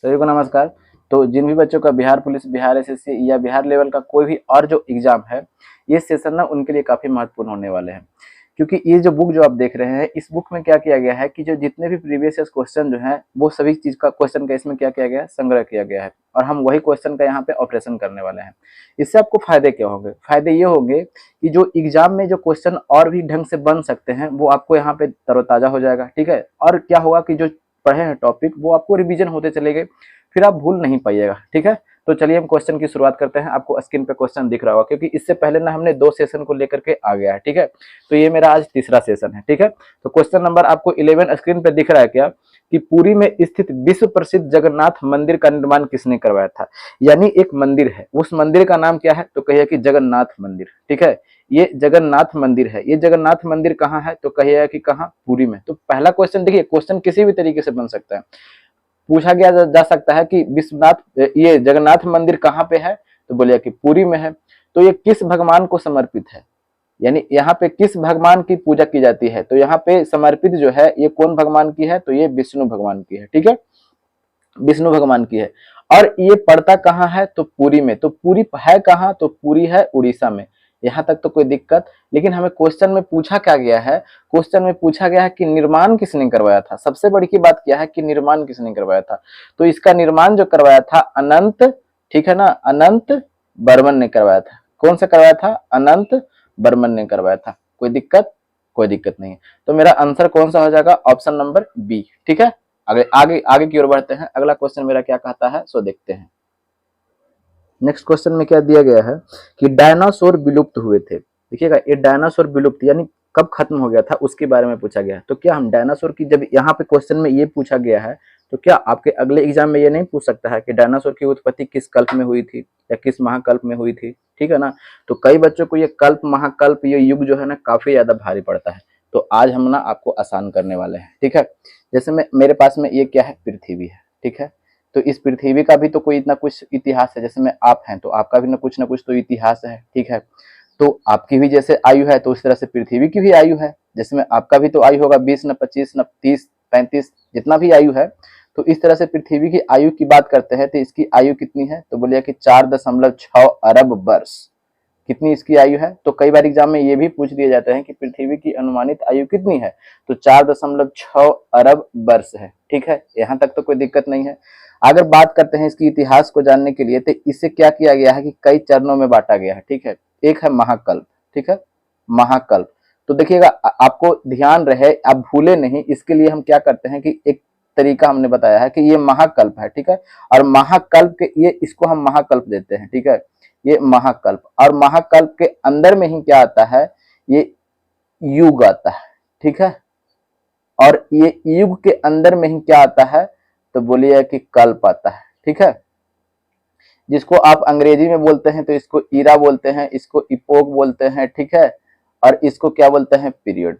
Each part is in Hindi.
सभी को नमस्कार। तो जिन भी बच्चों का बिहार पुलिस, बिहार एसएससी या बिहार लेवल का कोई भी और जो एग्जाम है, ये सेशन ना उनके लिए काफी महत्वपूर्ण होने वाले हैं। क्योंकि ये जो बुक जो आप देख रहे हैं, इस बुक में क्या किया गया है कि जो जितने भी प्रीवियस क्वेश्चन जो है, वो सभी चीज का क्वेश्चन का इसमें क्या किया गया है, संग्रह किया गया है। और हम वही क्वेश्चन का यहाँ पे ऑपरेशन करने वाले हैं। इससे आपको फायदे क्या होंगे? फायदे ये होंगे कि जो एग्जाम में जो क्वेश्चन और भी ढंग से बन सकते हैं, वो आपको यहाँ पे तरोताजा हो जाएगा। ठीक है। और क्या होगा कि जो पढ़े हैं टॉपिक, वो आपको रिवीजन होते चलेंगे, फिर आप भूल नहीं पाइएगा। ठीक है। तो चलिए हम क्वेश्चन की शुरुआत करते हैं। आपको स्क्रीन पे क्वेश्चन दिख रहा होगा, क्योंकि इससे पहले ना हमने 2 सेशन को लेकर के आ गया है। ठीक है। तो ये मेरा आज तीसरा सेशन है। ठीक है। तो क्वेश्चन नंबर आपको 11 स्क्रीन पे दिख रहा है क्या, कि पुरी में स्थित विश्व प्रसिद्ध जगन्नाथ मंदिर का निर्माण किसने करवाया था? यानी एक मंदिर है, उस मंदिर का नाम क्या है? तो कहिए कि जगन्नाथ मंदिर। ठीक है। ये जगन्नाथ मंदिर है। ये जगन्नाथ मंदिर कहाँ है? तो कहिएगा कि कहाँ? पुरी में। तो पहला क्वेश्चन देखिए, क्वेश्चन किसी भी तरीके से बन सकता है। पूछा गया जा सकता है कि विश्वनाथ ये जगन्नाथ मंदिर कहाँ पे है? तो बोलिए कि पुरी में है। तो ये किस भगवान को समर्पित है? यानी यहाँ पे किस भगवान की पूजा की जाती है? तो यहाँ पे समर्पित जो है, ये कौन भगवान की है? तो ये विष्णु भगवान की है। ठीक है। विष्णु भगवान की है। और ये पड़ता कहाँ है? तो पुरी में। तो पुरी है कहाँ? तो पुरी है उड़ीसा में। यहाँ तक तो कोई दिक्कत। लेकिन हमें क्वेश्चन में पूछा क्या गया है? क्वेश्चन में पूछा गया है कि निर्माण किसने करवाया था। सबसे बड़ी की बात क्या है कि निर्माण किसने करवाया था। तो इसका निर्माण जो करवाया था, अनंत, ठीक है ना, अनंत बर्मन ने करवाया था। कौन सा करवाया था? अनंत बर्मन ने करवाया था। कोई दिक्कत? कोई दिक्कत नहीं है। तो मेरा आंसर कौन सा हो जाएगा? Option number B. ठीक है। आगे आगे आगे की ओर बढ़ते हैं। अगला क्वेश्चन मेरा क्या कहता है, सो देखते हैं। नेक्स्ट क्वेश्चन में क्या दिया गया है कि डायनासोर विलुप्त हुए थे। देखिएगा, ये डायनासोर विलुप्त यानी कब खत्म हो गया था, उसके बारे में पूछा गया है। तो क्या हम डायनासोर की, जब यहाँ पे क्वेश्चन में ये पूछा गया है, तो क्या आपके अगले एग्जाम में ये नहीं पूछ सकता है कि डायनासोर की उत्पत्ति किस कल्प में हुई थी या किस महाकल्प में हुई थी? ठीक है ना। तो कई बच्चों को ये कल्प, महाकल्प, ये युग जो है ना, काफी ज्यादा भारी पड़ता है। तो आज हम ना आपको आसान करने वाले हैं। ठीक है। जैसे मेरे पास में ये क्या है? पृथ्वी है। ठीक है। तो इस पृथ्वी का भी तो कोई इतना कुछ इतिहास है। जैसे में आप हैं, तो आपका भी ना कुछ तो इतिहास है। ठीक है। तो आपकी भी जैसे आयु है, तो उस तरह से पृथ्वी की भी आयु है। जैसे में आपका भी तो आयु होगा 20 न 25 न 30 35, जितना भी आयु है। तो इस तरह से पृथ्वी की आयु की बात करते हैं, तो इसकी आयु कितनी है? तो बोलिए कि 4.6 अरब वर्ष। कितनी इसकी आयु है? तो कई बार एग्जाम में ये भी पूछ दिए जाते हैं कि पृथ्वी की अनुमानित आयु कितनी है? तो 4.6 अरब वर्ष है। ठीक है। यहाँ तक तो कोई दिक्कत नहीं है। अगर बात करते हैं इसकी इतिहास को जानने के लिए, तो इसे क्या किया गया है कि कई चरणों में बांटा गया है। ठीक है। एक है महाकल्प। ठीक है। महाकल्प। तो देखिएगा, आपको ध्यान रहे, आप भूले नहीं, इसके लिए हम क्या करते हैं कि एक तरीका हमने बताया है कि ये महाकल्प है। ठीक है। और महाकल्प के ये, इसको हम महाकल्प देते हैं। ठीक है। ये महाकल्प, और महाकल्प के अंदर में ही क्या आता है? ये युग आता है। ठीक है। और ये युग के अंदर में ही क्या आता है? तो बोलिए कि कल्प आता है। ठीक है। जिसको आप अंग्रेजी में बोलते हैं तो इसको ईरा बोलते हैं, इसको इपोक बोलते हैं। ठीक है। और इसको क्या बोलते हैं? पीरियड।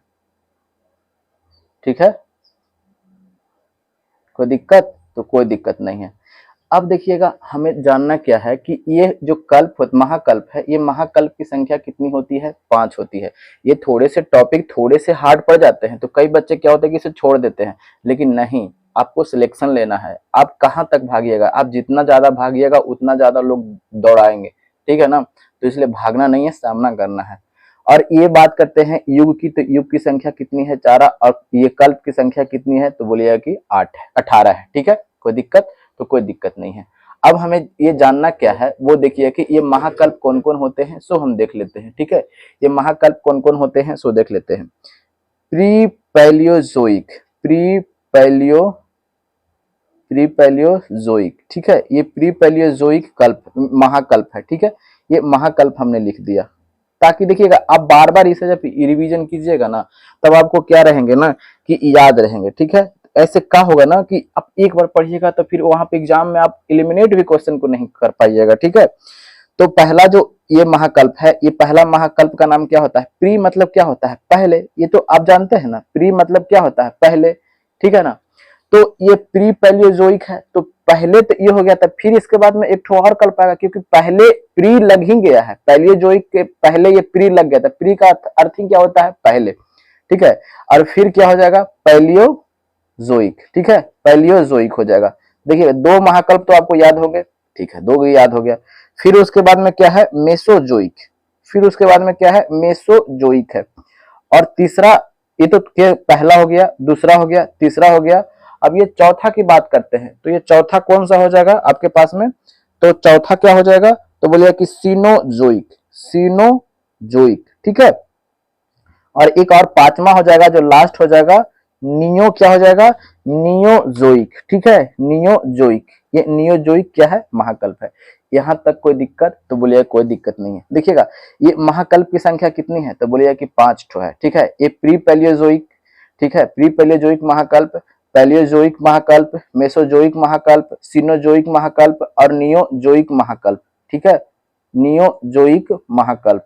ठीक है। कोई दिक्कत? तो कोई दिक्कत नहीं है। अब देखिएगा, हमें जानना क्या है कि ये जो कल्प, महाकल्प है, ये महाकल्प की संख्या कितनी होती है? 5 होती है। ये थोड़े से टॉपिक थोड़े से हार्ड पड़ जाते हैं, तो कई बच्चे क्या होते हैं कि इसे छोड़ देते हैं। लेकिन नहीं, आपको सिलेक्शन लेना है। आप कहाँ तक भागिएगा? आप जितना ज्यादा भागिएगा उतना ज्यादा लोग दौड़ाएंगे। ठीक है ना। तो इसलिए भागना नहीं है, सामना करना है। और ये बात करते हैं युग की, तो युग की संख्या कितनी है? 4। और ये कल्प की संख्या कितनी है? तो बोलिएगा कि 8 है, 18 है। ठीक है। कोई दिक्कत? तो कोई दिक्कत नहीं है। अब हमें ये जानना क्या है, वो देखिए कि ये महाकल्प कौन कौन होते हैं, सो हम देख लेते हैं। ठीक है। ये महाकल्प कौन कौन होते हैं, सो देख लेते हैं। Pre Paleozoic, pre Paleo pre Palaeozoic. ठीक है। ये प्री पैलियोजोइक कल्प, महाकल्प है। ठीक है। ये महाकल्प हमने लिख दिया, ताकि देखिएगा आप बार बार इसे जब रिवीजन कीजिएगा ना, तब आपको क्या रहेंगे ना कि याद रहेंगे। ठीक है। ऐसे क्या होगा ना कि आप एक बार पढ़िएगा तो फिर वहां पे एग्जाम में आप एलिमिनेट भी क्वेश्चन को नहीं कर पाइएगा। ठीक है। तो पहला जो ये महाकल्प है, ये पहला महाकल्प का नाम क्या होता है? प्री मतलब क्या होता है? पहले। ये तो आप जानते हैं ना, प्री मतलब क्या होता है? पहले। ठीक है ना। तो ये प्री पैलियोजोइक है, तो पहले तो ये हो गया था, फिर इसके बाद में एक ठो और कल्प आएगा, क्योंकि पहले प्री लग ही गया है। पैलियोजोइक के पहले ये प्री लग गया था। प्री का अर्थ ही क्या होता है? पहले। ठीक है। और फिर क्या हो जाएगा? पैलियोजोइक। ठीक है। पैलियोजोइक हो जाएगा। देखिए 2 महाकल्प तो आपको याद हो गए, ठीक है, 2 याद हो गया। फिर उसके बाद में क्या है, मेसोजोइक। फिर उसके बाद में क्या है, मेसोजोइक है। और तीसरा, ये तो क्या, पहला हो गया, दूसरा हो गया, तीसरा हो गया। अब ये चौथा की बात करते हैं, तो ये चौथा कौन सा हो जाएगा आपके पास में, तो चौथा क्या हो जाएगा, तो बोलिए कि सीनोजोइक, सीनोजोइक, ठीक है। और एक और पांचवा हो जाएगा जो लास्ट हो जाएगा, नियो क्या हो जाएगा, नियोजोइक, ठीक है, नियोजोइक। ये नियोजोइक क्या है, महाकल्प है। यहां तक कोई दिक्कत, तो बोलिए कोई दिक्कत नहीं है। देखिएगा ये महाकल्प की संख्या कितनी है, तो बोलिए कि 5 ठो है, ठीक है। ये प्री पैलियोजोइक, ठीक है, प्री पैलियोजोइक महाकल्प, पैलियोजोइक महाकल्प, मेसोजोइक महाकल्प, सीनोजोइक महाकल्प और नियोजोइक महाकल्प, ठीक है, नियोजोइक महाकल्प।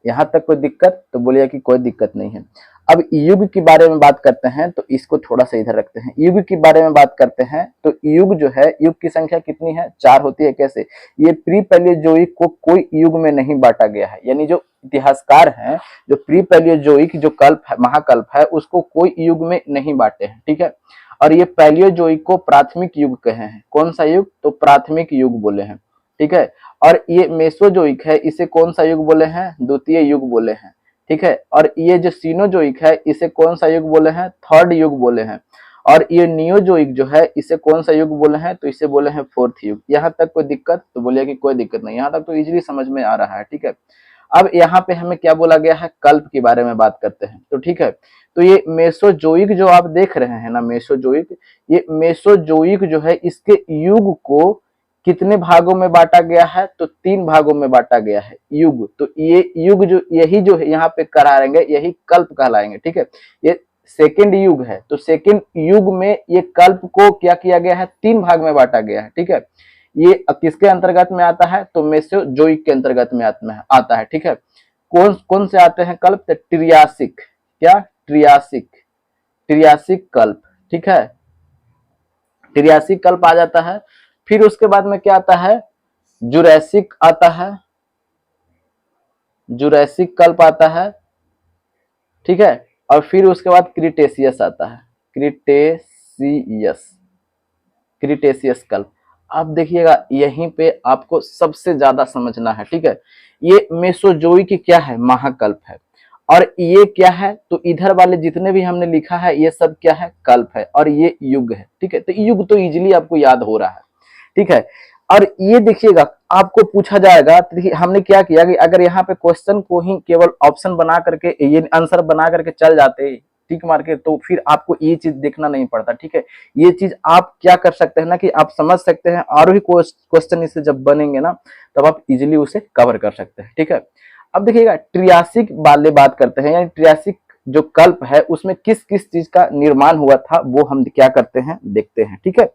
यहां तक कोई दिक्कत, तो बोलिए कि कोई दिक्कत नहीं है। अब युग के बारे में बात करते हैं, तो इसको थोड़ा सा इधर रखते हैं। युग के बारे में बात करते हैं, तो युग जो है, युग की संख्या कितनी है, 4 होती है। कैसे, ये प्री पैलियोजोइक को कोई युग में नहीं बांटा गया है, यानी जो इतिहासकार हैं, जो प्री पैलियोजोइक जो कल्प है, महाकल्प है, उसको कोई युग में नहीं बांटे हैं, ठीक है। और ये पैलियोजोइक को प्राथमिक युग कहे हैं। कौन सा युग, तो प्राथमिक युग बोले हैं, ठीक है। और ये मेसोजोइक है, इसे कौन सा युग बोले हैं, द्वितीय युग बोले हैं, ठीक है। और ये जो सीनोजोइक है, इसे कौन सा युग बोले हैं, थर्ड युग बोले हैं। और ये नियोजोइक जो है, इसे कौन सा युग बोले हैं, तो इसे बोले हैं फोर्थ युग। यहाँ तक कोई दिक्कत, तो बोलिए कि कोई दिक्कत नहीं, यहाँ तक तो इजीली समझ में आ रहा है, ठीक है। अब यहाँ पे हमें क्या बोला गया है, कल्प के बारे में बात करते हैं, तो ठीक है। तो ये मेसोजोइक जो आप देख रहे हैं ना, मेसोजोइक, ये मेसोजोइक जो है, इसके युग को कितने भागों में बांटा गया है, तो 3 भागों में बांटा गया है युग। तो ये युग जो, यही जो है यहाँ पे कराएंगे, यही कल्प कहलाएंगे, ठीक है। ये सेकंड युग है, तो सेकंड युग में ये कल्प को क्या किया गया है, 3 भाग में बांटा गया है, ठीक है। ये किसके अंतर्गत में आता है, तो मेसोजोइक के अंतर्गत में आता है, ठीक है। कौन कौन से आते हैं कल्प, तो ट्रियासिक, क्या, ट्रियासिक, ट्रियासिक कल्प, ठीक है, ट्रियासिक कल्प आ जाता है। फिर उसके बाद में क्या आता है, जुरैसिक आता है, जुरैसिक कल्प आता है, ठीक है। और फिर उसके बाद क्रिटेशियस आता है, क्रिटेशियस, क्रिटेशियस कल्प। अब देखिएगा यहीं पे आपको सबसे ज्यादा समझना है, ठीक है। ये मेसोजोइक क्या है, महाकल्प है। और ये क्या है, तो इधर वाले जितने भी हमने लिखा है, ये सब क्या है, कल्प है। और ये युग है, ठीक है। तो युग तो इजीली आपको याद हो रहा है, ठीक है। और ये देखिएगा आपको पूछा जाएगा, तो देखिए हमने क्या किया कि अगर यहाँ पे क्वेश्चन को ही केवल ऑप्शन बना करके, ये आंसर बना करके चल जाते टिक मार के, तो फिर आपको ये चीज देखना नहीं पड़ता, ठीक है। ये चीज आप क्या कर सकते हैं ना, कि आप समझ सकते हैं, और भी क्वेश्चन इससे जब बनेंगे ना, तब आप इजीली उसे कवर कर सकते हैं, ठीक है। अब देखिएगा ट्रियासिक वाले बात करते हैं, यानी ट्रियासिक जो कल्प है, उसमें किस किस चीज का निर्माण हुआ था, वो हम क्या करते हैं, देखते हैं, ठीक है।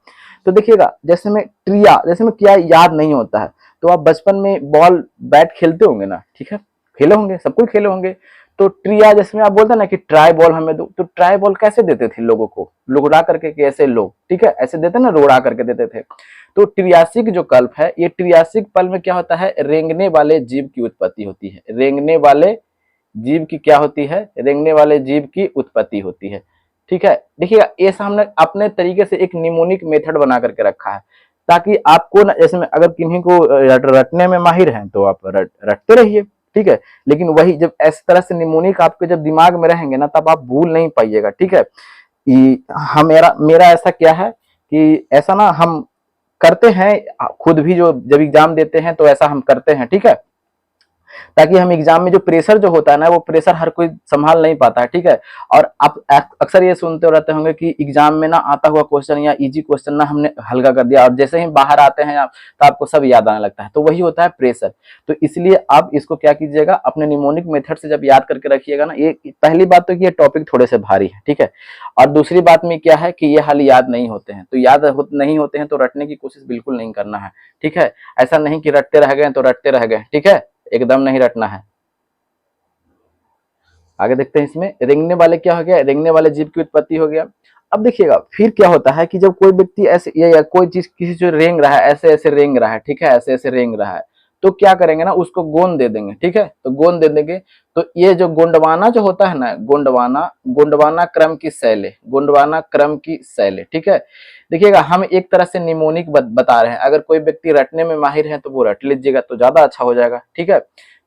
तो देखिएगा जैसे में ट्रिया, जैसे में क्या याद नहीं होता है, तो आप बचपन में बॉल बैट खेलते होंगे ना, ठीक है, खेले होंगे, सब कोई खेले होंगे। तो ट्रिया, जैसे में आप बोलते हैं ना कि ट्राई बॉल हमें दो, तो ट्राई बॉल कैसे देते थे लोगों को, लोगड़ा करके, कैसे लोग, ठीक है, ऐसे देते ना, रोड़ा करके देते थे। तो ट्रियासिक जो कल्प है, ये ट्रियासिक पल में क्या होता है, रेंगने वाले जीव की उत्पत्ति होती है। रेंगने वाले जीव की क्या होती है, रेंगने वाले जीव की उत्पत्ति होती है, ठीक है। देखिएगा ये हमने अपने तरीके से एक निमोनिक मेथड बना करके रखा है, ताकि आपको ना, जैसे में अगर किन्हीं को रटने में माहिर हैं, तो आप रटते रहिए, ठीक है। लेकिन वही जब इस तरह से निमोनिक आपके जब दिमाग में रहेंगे ना, तब आप भूल नहीं पाइएगा, ठीक है। मेरा ऐसा क्या है कि ऐसा ना हम करते हैं खुद भी, जो जब एग्जाम देते हैं तो ऐसा हम करते हैं, ठीक है, ताकि हम एग्जाम में जो प्रेशर जो होता है ना, वो प्रेशर हर कोई संभाल नहीं पाता है, ठीक है। और आप अक्सर ये सुनते रहते होंगे कि एग्जाम में ना आता हुआ क्वेश्चन या इजी क्वेश्चन ना हमने हल्का कर दिया, और जैसे ही बाहर आते हैं आप, तो आपको सब याद आने लगता है, तो वही होता है प्रेशर। तो इसलिए आप इसको क्या कीजिएगा, अपने निमोनिक मेथड से जब याद करके रखिएगा ना, ये पहली बात तो कि ये टॉपिक थोड़े से भारी है, ठीक है। और दूसरी बात में क्या है कि ये हाल याद नहीं होते हैं, तो याद नहीं होते हैं तो रटने की कोशिश बिल्कुल नहीं करना है, ठीक है। ऐसा नहीं कि रटते रह गए तो रटते रह गए, ठीक है, एकदम नहीं रटना है। आगे देखते हैं, इसमें रेंगने वाले क्या हो गया, रेंगने वाले जीव की उत्पत्ति हो गया। अब देखिएगा फिर क्या होता है कि जब कोई व्यक्ति ऐसे या कोई चीज किसी जो रेंग रहा है, ऐसे ऐसे रेंग रहा है, ठीक है, ऐसे ऐसे रेंग रहा है, तो क्या करेंगे ना, उसको गोंद दे देंगे, ठीक है। तो गोंद दे देंगे, तो ये जो गोंडवाना जो होता है ना, गोंडवाना, गोंडवाना क्रम की शैली, गोंडवाना क्रम की शैली, ठीक है। देखिएगा हम एक तरह से निमोनिक बता रहे हैं, अगर कोई व्यक्ति रटने में माहिर है तो वो रट लीजिएगा तो ज्यादा अच्छा हो जाएगा, ठीक है।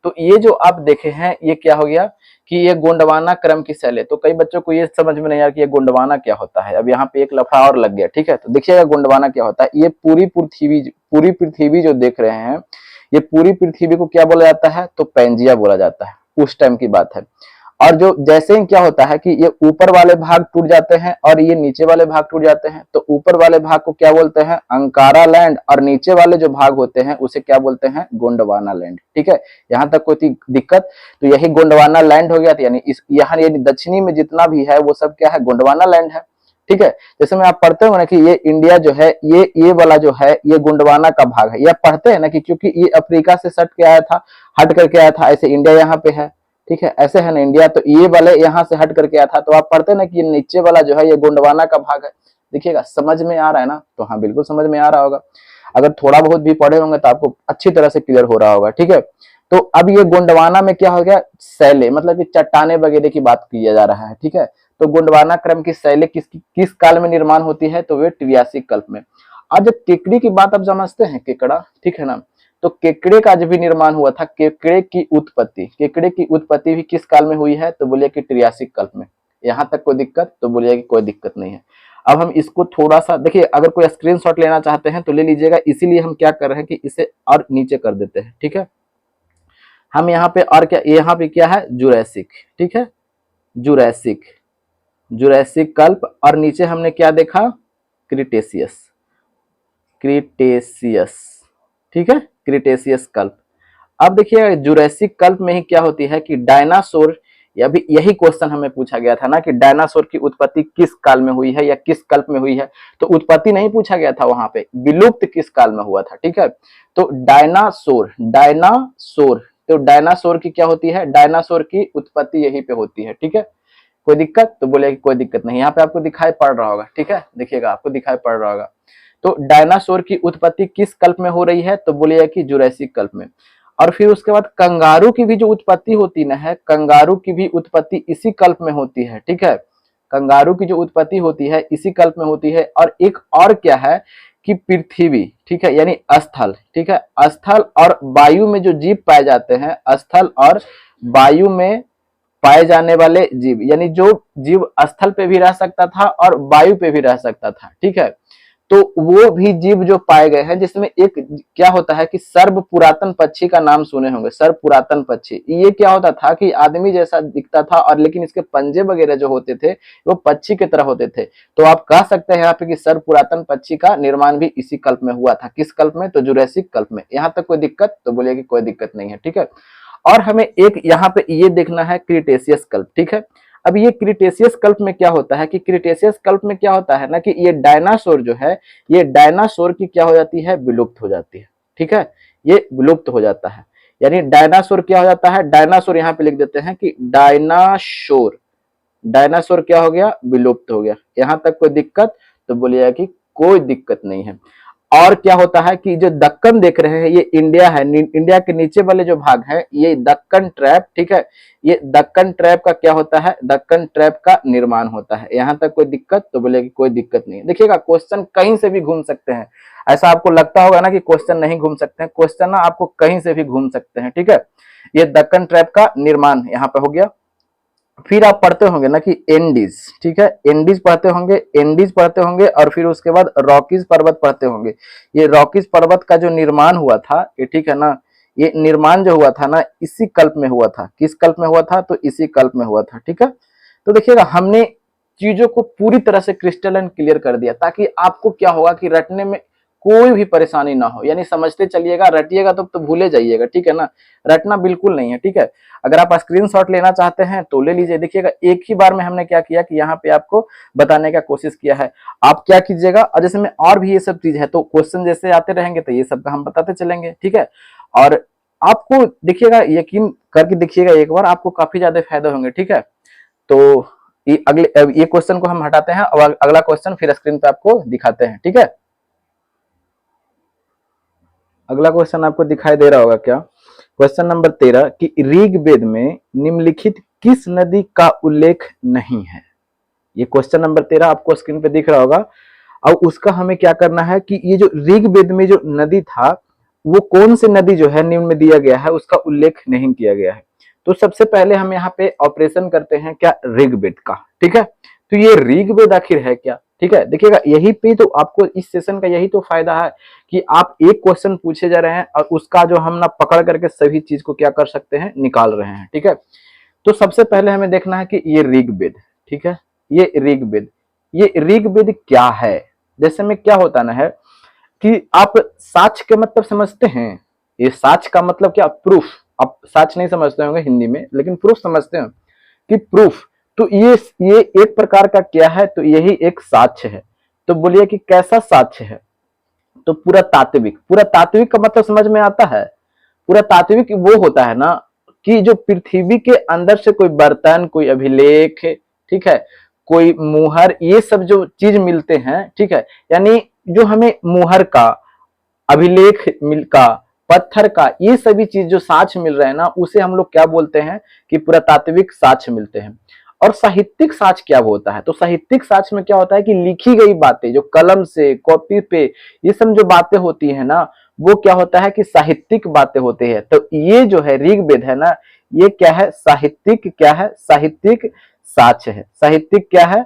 तो ये जो आप देखे हैं ये क्या हो गया कि ये गोंडवाना क्रम की शैली। तो कई बच्चों को ये समझ में नहीं आ रहा कि ये गोंडवाना क्या होता है। अब यहाँ पे एक लफड़ा और लग गया, ठीक है। तो देखिएगा गोंडवाना क्या होता है। ये पूरी पृथ्वी जो देख रहे हैं, ये पूरी पृथ्वी को क्या बोला जाता है, तो पैंजिया बोला जाता है, उस टाइम की बात है। और जो जैसे ही क्या होता है कि ये ऊपर वाले भाग टूट जाते हैं और ये नीचे वाले भाग टूट जाते हैं, तो ऊपर वाले भाग को क्या बोलते हैं, अंकारा लैंड, और नीचे वाले जो भाग होते हैं उसे क्या बोलते हैं, गोंडवाना लैंड, ठीक है। यहाँ तक कोई दिक्कत, तो यही गोंडवाना लैंड हो गया। तो यानी इस यहाँ यानी दक्षिणी में जितना भी है वो सब क्या है, गोंडवाना लैंड है, ठीक है। जैसे में आप पढ़ते हो ना कि ये इंडिया जो है, ये वाला जो है ये गोंडवाना का भाग है, ये पढ़ते हैं ना कि क्योंकि ये अफ्रीका से सट के आया था, हट करके आया था, ऐसे इंडिया यहाँ पे है, ठीक है, ऐसे है ना इंडिया, तो ये वाले यहाँ से हट करके आया था। तो आप पढ़ते ना कि ये नीचे वाला जो है ये गोंडवाना का भाग है। देखिएगा समझ में आ रहा है ना, तो हाँ बिल्कुल समझ में आ रहा होगा। अगर थोड़ा बहुत भी पढ़े होंगे तो आपको अच्छी तरह से क्लियर हो रहा होगा, ठीक है। तो अब ये गोंडवाना में क्या हो गया, शैली मतलब कि चट्टाने वगैरह की बात किया जा रहा है, ठीक है। तो गोंडवाना क्रम की शैली किस काल में निर्माण होती है, तो वे त्रियासी कल्प में। आज जब केकड़ी की बात आप समझते हैं, केकड़ा, ठीक है ना, तो केकड़े का जब भी निर्माण हुआ था, केकड़े की उत्पत्ति भी किस काल में हुई है, तो बोलिए कि त्रियासी कल्प में। यहाँ तक कोई दिक्कत, तो बोलिए कि कोई दिक्कत नहीं है। अब हम इसको थोड़ा सा देखिए, अगर कोई स्क्रीनशॉट लेना चाहते हैं तो ले लीजिएगा, इसीलिए हम क्या कर रहे हैं कि इसे और नीचे कर देते हैं, ठीक है। हम यहाँ पे और क्या, यहाँ पे क्या है, जुरैसिक, ठीक है, जुरैसिक कल्प, और नीचे हमने क्या देखा, क्रिटेशियस, ठीक है, क्रिटेशियस कल्प। अब देखिए जुरैसिक कल्प में ही क्या होती है कि डायनासोर, या भी यही क्वेश्चन हमें पूछा गया था ना कि डायनासोर की उत्पत्ति किस काल में हुई है या किस कल्प में हुई है। तो उत्पत्ति नहीं पूछा गया था वहां पे, विलुप्त किस काल में हुआ था, ठीक है। तो डायनासोर, तो डायनासोर की क्या होती है, डायनासोर की उत्पत्ति यहीं पे होती है, ठीक है। कोई दिक्कत, तो बोले कोई दिक्कत नहीं। यहाँ पे आपको दिखाई पड़ रहा होगा, ठीक है, देखिएगा आपको दिखाई पड़ रहा होगा। तो डायनासोर की उत्पत्ति किस कल्प में हो रही है, तो बोलिए कि जुरैसिक कल्प में। और फिर उसके बाद कंगारू की भी जो उत्पत्ति होती ना है, कंगारू की भी उत्पत्ति इसी कल्प में होती है, ठीक है। कंगारू की जो उत्पत्ति होती है इसी कल्प में होती है। और एक और क्या है कि पृथ्वी, ठीक है, यानी स्थल, ठीक है, स्थल और वायु में जो जीव पाए जाते हैं, स्थल और वायु में पाए जाने वाले जीव, यानी जो जीव स्थल पे भी रह सकता था और वायु पे भी रह सकता था, ठीक है। तो वो भी जीव जो पाए गए हैं, जिसमें एक क्या होता है कि सर्व पुरातन पक्षी का नाम सुने होंगे, सर्व पुरातन पक्षी। ये क्या होता था कि आदमी जैसा दिखता था, और लेकिन इसके पंजे वगैरह जो होते थे वो पक्षी की तरह होते थे। तो आप कह सकते हैं यहाँ पे कि सर्व पुरातन पक्षी का निर्माण भी इसी कल्प में हुआ था। किस कल्प में, तो जुरैसिक कल्प में। यहाँ तक कोई दिक्कत, तो बोलिए कि कोई दिक्कत नहीं है, ठीक है। और हमें एक यहाँ पे ये देखना है क्रिटेशियस कल्प, ठीक है। अब ये क्रिटेशियस कल्प में क्या होता है कि क्रिटेशियस कल्प में क्या होता है ना कि ये डायनासोर जो है, ये डायनासोर की क्या हो जाती है, विलुप्त हो जाती है, ठीक है। ये विलुप्त हो जाता है, यानी डायनासोर क्या हो जाता है, डायनासोर यहाँ पे लिख देते हैं कि डायनासोर, डायनासोर क्या हो गया, विलुप्त हो गया। यहाँ तक कोई दिक्कत, तो बोलिएगा कि कोई दिक्कत नहीं है। और क्या होता है कि जो दक्कन देख रहे हैं ये इंडिया है, इंडिया के नीचे वाले जो भाग है ये दक्कन ट्रैप, ठीक है। ये दक्कन ट्रैप का क्या होता है, दक्कन ट्रैप का निर्माण होता है। यहाँ तक कोई दिक्कत, तो बोले कि कोई दिक्कत नहीं। देखिएगा क्वेश्चन कहीं से भी घूम सकते हैं, ऐसा आपको लगता होगा ना कि क्वेश्चन नहीं घूम सकते हैं, क्वेश्चन ना आपको कहीं से भी घूम सकते हैं, ठीक है। ये दक्कन ट्रैप का निर्माण यहाँ पे हो गया। फिर आप पढ़ते होंगे ना कि एंडीज, ठीक है, एंडीज पढ़ते होंगे और फिर उसके बाद रॉकीज पर्वत पढ़ते होंगे। ये रॉकीज पर्वत का जो निर्माण हुआ था, ये ठीक है ना, ये निर्माण जो हुआ था ना इसी कल्प में हुआ था। किस कल्प में हुआ था, तो इसी कल्प में हुआ था, ठीक है। तो देखिएगा हमने चीजों को पूरी तरह से क्रिस्टल क्लियर कर दिया, ताकि आपको क्या होगा कि रटने में कोई भी परेशानी ना हो, यानी समझते चलिएगा, रटिएगा तो भूले जाइएगा, ठीक है ना, रटना बिल्कुल नहीं है, ठीक है। अगर आप स्क्रीनशॉट लेना चाहते हैं तो ले लीजिए। देखिएगा एक ही बार में हमने क्या किया कि यहाँ पे आपको बताने का कोशिश किया है। आप क्या कीजिएगा, और जैसे में और भी ये सब चीज है, तो क्वेश्चन जैसे आते रहेंगे तो ये सब का हम बताते चलेंगे, ठीक है। और आपको देखिएगा, यकीन करके देखिएगा एक बार, आपको काफी ज्यादा फायदे होंगे, ठीक है। तो ये क्वेश्चन को हम हटाते हैं और अगला क्वेश्चन फिर स्क्रीन पे आपको दिखाते हैं, ठीक है। अगला क्वेश्चन आपको दिखाई दे रहा होगा क्या, क्वेश्चन नंबर 13 कि ऋग्वेद में निम्नलिखित किस नदी का उल्लेख नहीं है। ये क्वेश्चन नंबर 13 आपको स्क्रीन पे दिख रहा होगा। और उसका हमें क्या करना है कि ये जो ऋग्वेद में जो नदी था वो कौन सी नदी जो है निम्न में दिया गया है उसका उल्लेख नहीं किया गया है। तो सबसे पहले हम यहाँ पे ऑपरेशन करते हैं क्या, ऋग्वेद का। ठीक है, तो ये ऋग्वेद आखिर है क्या। ठीक है, देखिएगा यही पे तो आपको इस सेशन का यही तो फायदा है कि आप एक क्वेश्चन पूछे जा रहे हैं और उसका जो हम ना पकड़ करके सभी चीज को क्या कर सकते हैं, निकाल रहे हैं। ठीक है, तो सबसे पहले हमें देखना है कि ये ऋग्वेद, ठीक है, ये ऋग्वेद, ये ऋग्वेद क्या है। जैसे में क्या होता ना है कि आप साक्ष्य के मतलब समझते हैं, ये साक्ष्य का मतलब क्या, प्रूफ। आप साक्ष्य नहीं समझते होंगे हिंदी में, लेकिन प्रूफ समझते हैं कि प्रूफ। तो ये एक प्रकार का क्या है, तो यही एक साक्ष्य है। तो बोलिए कि कैसा साक्ष्य है, तो पूरा तात्विक। पूरा तात्विक का मतलब समझ में आता है, पूरा तात्विक वो होता है ना कि जो पृथ्वी के अंदर से कोई बर्तन, कोई अभिलेख, ठीक है, कोई मुहर, ये सब जो चीज मिलते हैं, ठीक है, यानी जो हमें मुहर का, अभिलेख मिल का, पत्थर का, ये सभी चीज जो साक्ष्य मिल रहे हैं ना, उसे हम लोग क्या बोलते हैं कि पुरातात्विक साक्ष्य मिलते हैं। और साहित्यिक साक्ष्य क्या होता है, तो साहित्यिक साक्ष्य में क्या होता है कि लिखी गई बातें जो कलम से, कॉपी पे, ये सब जो बातें होती है ना, वो क्या होता है कि साहित्यिक बातें होती है। तो ये जो है ऋग्वेद है ना, ये क्या है, साहित्यिक, क्या है, साहित्यिक साक्ष्य है। साहित्यिक क्या है,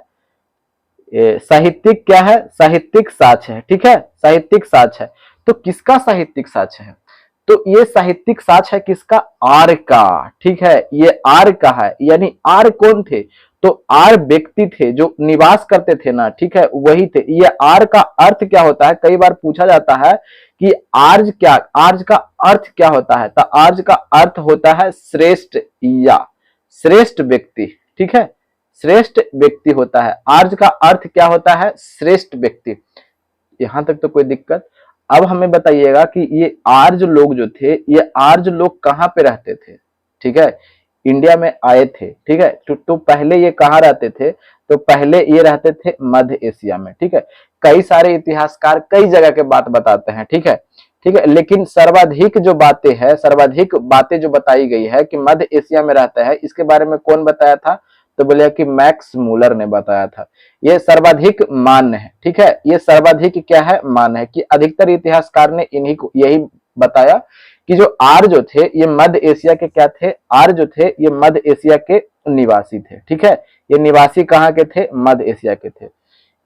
साहित्यिक क्या है, साहित्यिक साक्ष्य है। ठीक है, साहित्यिक साक्ष्य है। तो किसका साहित्यिक साक्ष्य है, तो ये साहित्यिक साक्ष्य है किसका, आर्य का। ठीक है, ये आर्य का है, यानी आर्य कौन थे, तो आर्य व्यक्ति थे जो निवास करते थे ना, ठीक है, वही थे। ये आर्य का अर्थ क्या होता है, कई बार पूछा जाता है कि आर्य क्या, आर्य का अर्थ क्या होता है, तो आर्य का अर्थ होता है श्रेष्ठ या श्रेष्ठ व्यक्ति। ठीक है, श्रेष्ठ व्यक्ति होता है। आर्य का अर्थ क्या होता है, श्रेष्ठ व्यक्ति। यहां तक तो कोई दिक्कत। अब हमें बताइएगा कि ये आर्य लोग जो थे, ये आर्य लोग कहाँ पे रहते थे। ठीक है, इंडिया में आए थे। ठीक है, तो पहले ये कहाँ रहते थे, तो पहले ये रहते थे मध्य एशिया में। ठीक है, कई सारे इतिहासकार कई जगह के बात बताते हैं। ठीक है, ठीक है, लेकिन सर्वाधिक जो बातें है, सर्वाधिक बातें जो बताई गई है कि मध्य एशिया में रहता है, इसके बारे में कौन बताया था, तो बोले कि मैक्स मूलर ने बताया था। ये सर्वाधिक मान्य है। ठीक है, ये सर्वाधिक क्या है, मान्य है कि अधिकतर इतिहासकार ने इन्हीं को यही बताया कि जो आर्य जो थे ये मध्य एशिया के क्या थे, आर्य जो थे ये मध्य एशिया के निवासी थे। ठीक है, ये निवासी कहाँ के थे, मध्य एशिया के थे।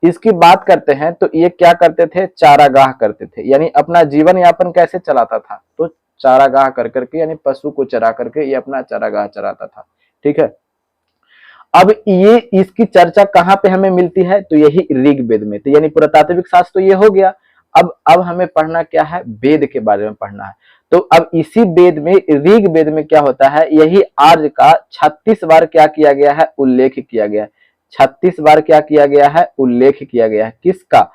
इसकी बात करते हैं तो ये क्या करते थे, चारागाह करते थे, यानी अपना जीवन यापन कैसे चलाता था, तो चारागाह कर करके, यानी पशु को चरा करके ये अपना चारागाह चराता था। ठीक है, अब ये इसकी चर्चा कहाँ पे हमें मिलती है, तो यही ऋग्वेद में। तो यानी पुरातात्विक शास्त्र तो ये हो गया। अब हमें पढ़ना क्या है, वेद के बारे में पढ़ना है। तो अब इसी वेद में, ऋग्वेद में क्या होता है, यही आर्य का 36 बार क्या किया गया है, उल्लेख किया गया है। 36 बार क्या किया गया है, उल्लेख किया गया है। किसका,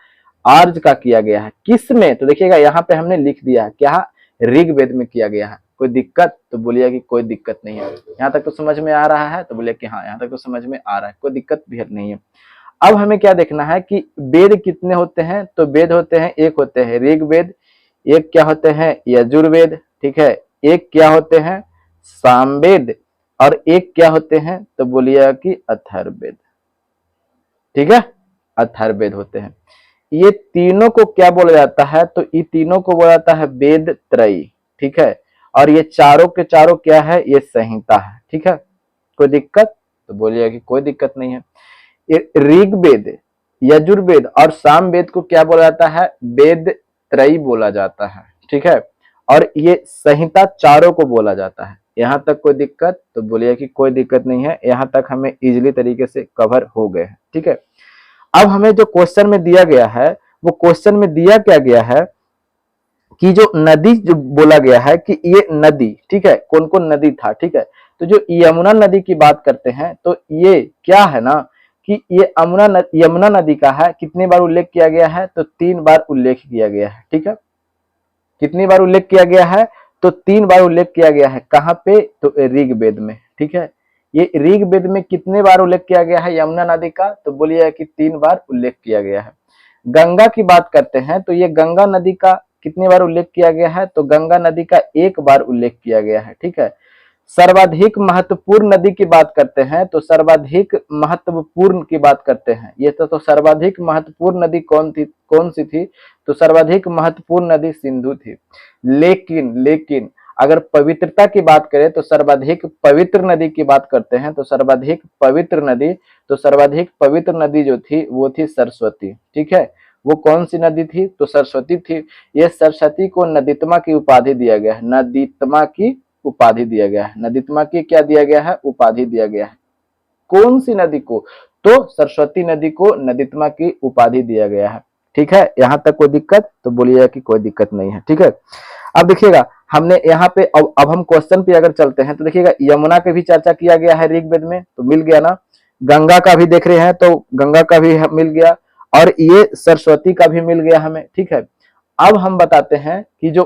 आर्य का किया गया है। किस में, तो देखिएगा यहाँ पे हमने लिख दिया है क्या, ऋग्वेद में किया गया है। कोई दिक्कत, तो बोलिए कि कोई दिक्कत नहीं है। यहाँ तक तो समझ में आ रहा है, तो बोलिए कि हाँ, यहाँ तक तो समझ में आ रहा है, कोई दिक्कत भी नहीं है। अब हमें क्या देखना है कि वेद कितने होते हैं, तो वेद होते हैं, एक होते हैं ऋग्वेद, एक क्या होते हैं, यजुर्वेद। ठीक है, एक क्या होते हैं, सामवेद, और एक क्या होते हैं, तो बोलिए कि अथर्ववेद। ठीक है, अथर्ववेद होते हैं। ये तीनों को क्या बोला जाता है, तो ये तीनों को बोला जाता है वेद त्रयी। ठीक है, और ये चारों के चारों क्या है, ये संहिता है। ठीक है, कोई दिक्कत, तो बोलिए कि कोई दिक्कत नहीं है। ऋग्वेद, यजुर्वेद और सामवेद को क्या बोला जाता है, वेद त्रयी बोला जाता है। ठीक है, और ये संहिता चारों को बोला जाता है। यहाँ तक कोई दिक्कत, तो बोलिए कि कोई दिक्कत नहीं है। यहाँ तक हमें इजिली तरीके से कवर हो गए हैं। ठीक है, अब हमें जो क्वेश्चन में दिया गया है, वो क्वेश्चन में दिया क्या गया है कि जो नदी जो बोला गया है कि ये नदी, ठीक है, कौन कौन नदी था। ठीक है, तो जो यमुना नदी की बात करते हैं, तो ये क्या है ना कि ये यमुना नदी का है, कितनी बार उल्लेख किया गया है, तो 3 बार उल्लेख किया गया है। ठीक है, कितनी बार उल्लेख किया गया है, तो 3 बार उल्लेख किया गया है। कहाँ पे, तो ऋग्वेद में। ठीक है, ये ऋग्वेद में कितने बार उल्लेख किया गया है यमुना नदी का, तो बोलिए कि 3 बार उल्लेख किया गया है। गंगा की बात करते हैं, तो ये गंगा नदी का कितनी बार उल्लेख किया गया है, तो गंगा नदी का 1 बार उल्लेख किया गया है। ठीक है, सर्वाधिक महत्वपूर्ण नदी की बात करते हैं तो सर्वाधिक महत्वपूर्ण की बात करते हैं, ये तो सर्वाधिक महत्वपूर्ण नदी कौन सी थी, तो सर्वाधिक महत्वपूर्ण नदी सिंधु थी। लेकिन अगर पवित्रता की बात करें तो सर्वाधिक पवित्र नदी की बात करते हैं तो सर्वाधिक पवित्र नदी जो थी वो थी सरस्वती। ठीक है, वो कौन सी नदी थी, तो सरस्वती थी। ये सरस्वती को नदीत्मा की उपाधि दिया गया है, नदीत्मा की उपाधि दिया गया है, नदीत्मा की क्या दिया गया है, उपाधि दिया गया है। कौन सी नदी को, तो सरस्वती नदी को नदीत्मा की उपाधि दिया गया है। ठीक है, यहाँ तक कोई दिक्कत, तो बोलिएगा कि कोई दिक्कत नहीं है। ठीक है, अब देखिएगा हमने यहाँ पे अब हम क्वेश्चन पे अगर चलते हैं तो देखिएगा यमुना की भी चर्चा किया गया है ऋग्वेद में, तो मिल गया ना। गंगा का भी देख रहे हैं तो गंगा का भी मिल गया, और ये सरस्वती का भी मिल गया हमें। ठीक है, अब हम बताते हैं कि जो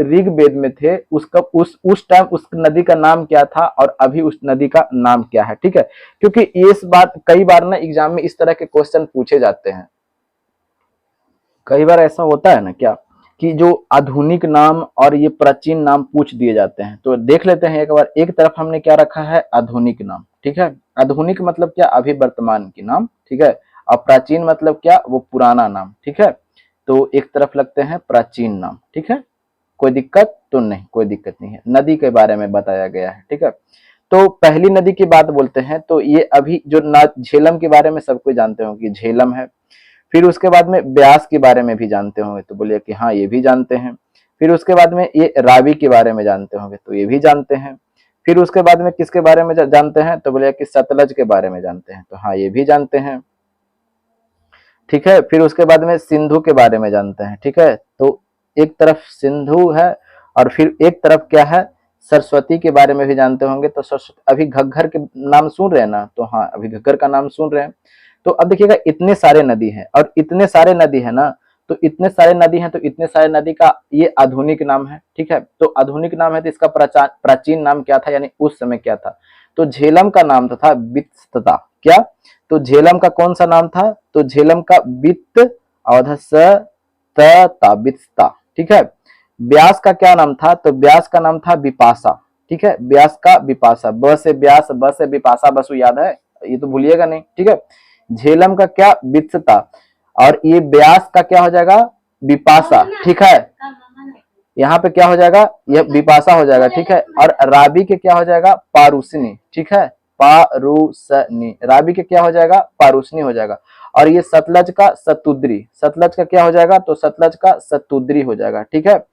ऋग्वेद में थे उसका उस टाइम उस नदी का नाम क्या था और अभी उस नदी का नाम क्या है। ठीक है, क्योंकि इस बात कई बार ना एग्जाम में इस तरह के क्वेश्चन पूछे जाते हैं। कई बार ऐसा होता है ना क्या कि जो आधुनिक नाम और ये प्राचीन नाम पूछ दिए जाते हैं, तो देख लेते हैं एक बार। एक तरफ हमने क्या रखा है, आधुनिक नाम। ठीक है, आधुनिक मतलब क्या, अभी वर्तमान की नाम। ठीक है, और प्राचीन मतलब क्या, वो पुराना नाम। ठीक है, तो एक तरफ लगते हैं प्राचीन नाम। ठीक है, कोई दिक्कत तो नहीं, कोई दिक्कत नहीं है। नदी के बारे में बताया गया है। ठीक है, तो पहली नदी की बात बोलते हैं तो ये अभी जो झेलम के बारे में सबको जानते होंगे, झेलम है। फिर उसके बाद में ब्यास के बारे में भी जानते होंगे, तो बोलिए कि हाँ ये भी जानते हैं। फिर उसके बाद में ये रावी के बारे में जानते होंगे, तो ये भी जानते हैं। फिर उसके बाद में किसके बारे में जानते हैं, तो बोलिए कि सतलज के बारे में जानते हैं, तो हाँ ये भी जानते हैं। ठीक है, फिर उसके बाद में सिंधु के बारे में जानते हैं। ठीक है, तो एक तरफ सिंधु है और फिर एक तरफ क्या है, सरस्वती के बारे में भी जानते होंगे। तो सरस्वती, अभी घग्गर के नाम सुन रहे हैं ना, तो हाँ अभी घग्गर का नाम सुन रहे हैं। तो अब देखिएगा इतने सारे नदी हैं और इतने सारे नदी है ना, तो इतने सारे नदी हैं, तो इतने सारे नदी का ये आधुनिक नाम है। ठीक है, तो आधुनिक नाम है तो इसका प्राचीन नाम क्या था, यानी उस समय क्या था, तो झेलम का नाम था वित्सता। क्या, तो झेलम का कौन सा नाम था, तो झेलम का वित्त वित्सता। ठीक है, ब्यास का क्या नाम था, तो ब्यास का नाम था विपाशा। ठीक है, ब्यास का विपाशा, ब से ब्यास, ब से विपाशा, बसु याद है, ये तो भूलिएगा नहीं। ठीक है, झेलम का क्या, वित्सता, और ये ब्यास का क्या हो जाएगा, विपाशा। ठीक है, यहाँ पे क्या हो जाएगा, यह विपाशा हो जाएगा। ठीक है, और रावी के क्या हो जाएगा, पारुसनी। ठीक है, पारुसनी, रावी के क्या हो जाएगा, पारुसनी हो जाएगा। और ये सतलज का सतुद्री, सतलज का क्या हो जाएगा, तो सतलज का सतुद्री हो जाएगा। ठीक है,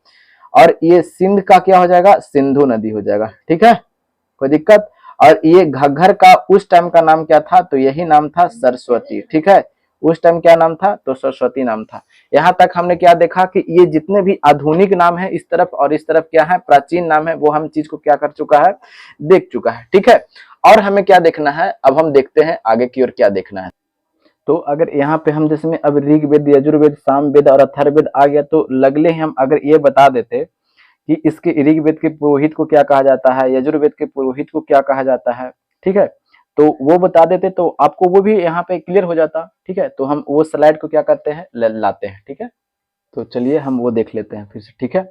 और ये सिंध का क्या हो जाएगा, सिंधु नदी हो जाएगा। ठीक है, कोई दिक्कत। और ये घग्गर का उस टाइम का नाम क्या था, तो यही नाम था सरस्वती। ठीक है, उस टाइम क्या नाम था, तो सरस्वती नाम था। यहाँ तक हमने क्या देखा कि ये जितने भी आधुनिक नाम है इस तरफ और इस तरफ क्या है, प्राचीन नाम है, वो हम चीज को क्या कर चुका है, देख चुका है। ठीक है, और हमें क्या देखना है, अब हम देखते हैं आगे की ओर क्या देखना है। तो अगर यहाँ पे हम जिसमें अब ऋग्वेद, यजुर्वेद, सामवेद और अथर्ववेद आ गया, तो लगले हम अगर ये बता देते कि इसके ऋग्वेद के पुरोहित को क्या कहा जाता है, यजुर्वेद के पुरोहित को क्या कहा जाता है। ठीक है, तो वो बता देते तो आपको वो भी यहाँ पे क्लियर हो जाता। ठीक है, तो हम वो स्लाइड को क्या करते हैं, लाते हैं। ठीक है, तो चलिए हम वो देख लेते हैं फिर से। ठीक है,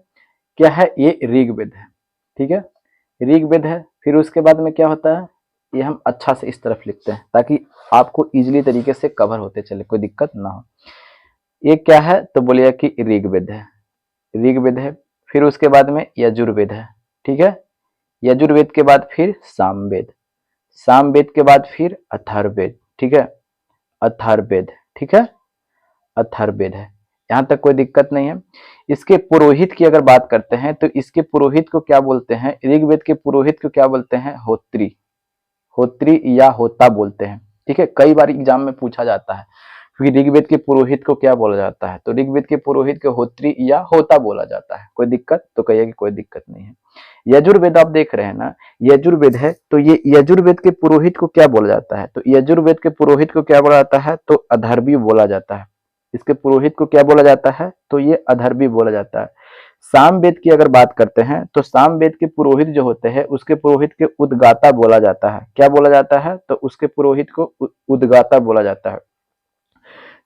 क्या है, ये ऋग्वेद है। ठीक है, ऋग्वेद है। फिर उसके बाद में क्या होता है, ये हम अच्छा से इस तरफ लिखते हैं ताकि आपको इजीली तरीके से कवर होते चले, कोई दिक्कत ना हो। ये क्या है, तो बोलिए कि ऋग्वेद है, ऋग्वेद है। फिर उसके बाद में यजुर्वेद है। ठीक है, यजुर्वेद के बाद फिर सामवेद, सामवेद के बाद फिर अथर्ववेद। ठीक है, अथर्ववेद। ठीक है, अथर्ववेद है। यहाँ तक कोई दिक्कत नहीं है। इसके पुरोहित की अगर बात करते हैं तो इसके पुरोहित को क्या बोलते हैं, ऋग्वेद के पुरोहित को क्या बोलते हैं, होत्री, होत्री या होता बोलते हैं। ठीक है, कई बार एग्जाम में पूछा जाता है कि ऋग्वेद के पुरोहित को क्या बोला जाता है, तो ऋग्वेद के पुरोहित को होत्री या होता बोला जाता है। कोई दिक्कत, तो कहिए कि कोई दिक्कत नहीं है। यजुर्वेद आप देख रहे हैं ना, यजुर्वेद है, तो ये यजुर्वेद के पुरोहित को क्या बोला जाता है, तो यजुर्वेद के पुरोहित को क्या बोला जाता है, तो अधर्वी बोला जाता है। इसके पुरोहित को क्या बोला जाता है, तो ये अधर्वी बोला जाता है। सामवेद की अगर बात करते हैं तो सामवेद के पुरोहित जो होते हैं उसके पुरोहित के उद्गाता बोला जाता है। क्या बोला जाता है, तो उसके पुरोहित को उद्गाता बोला जाता है।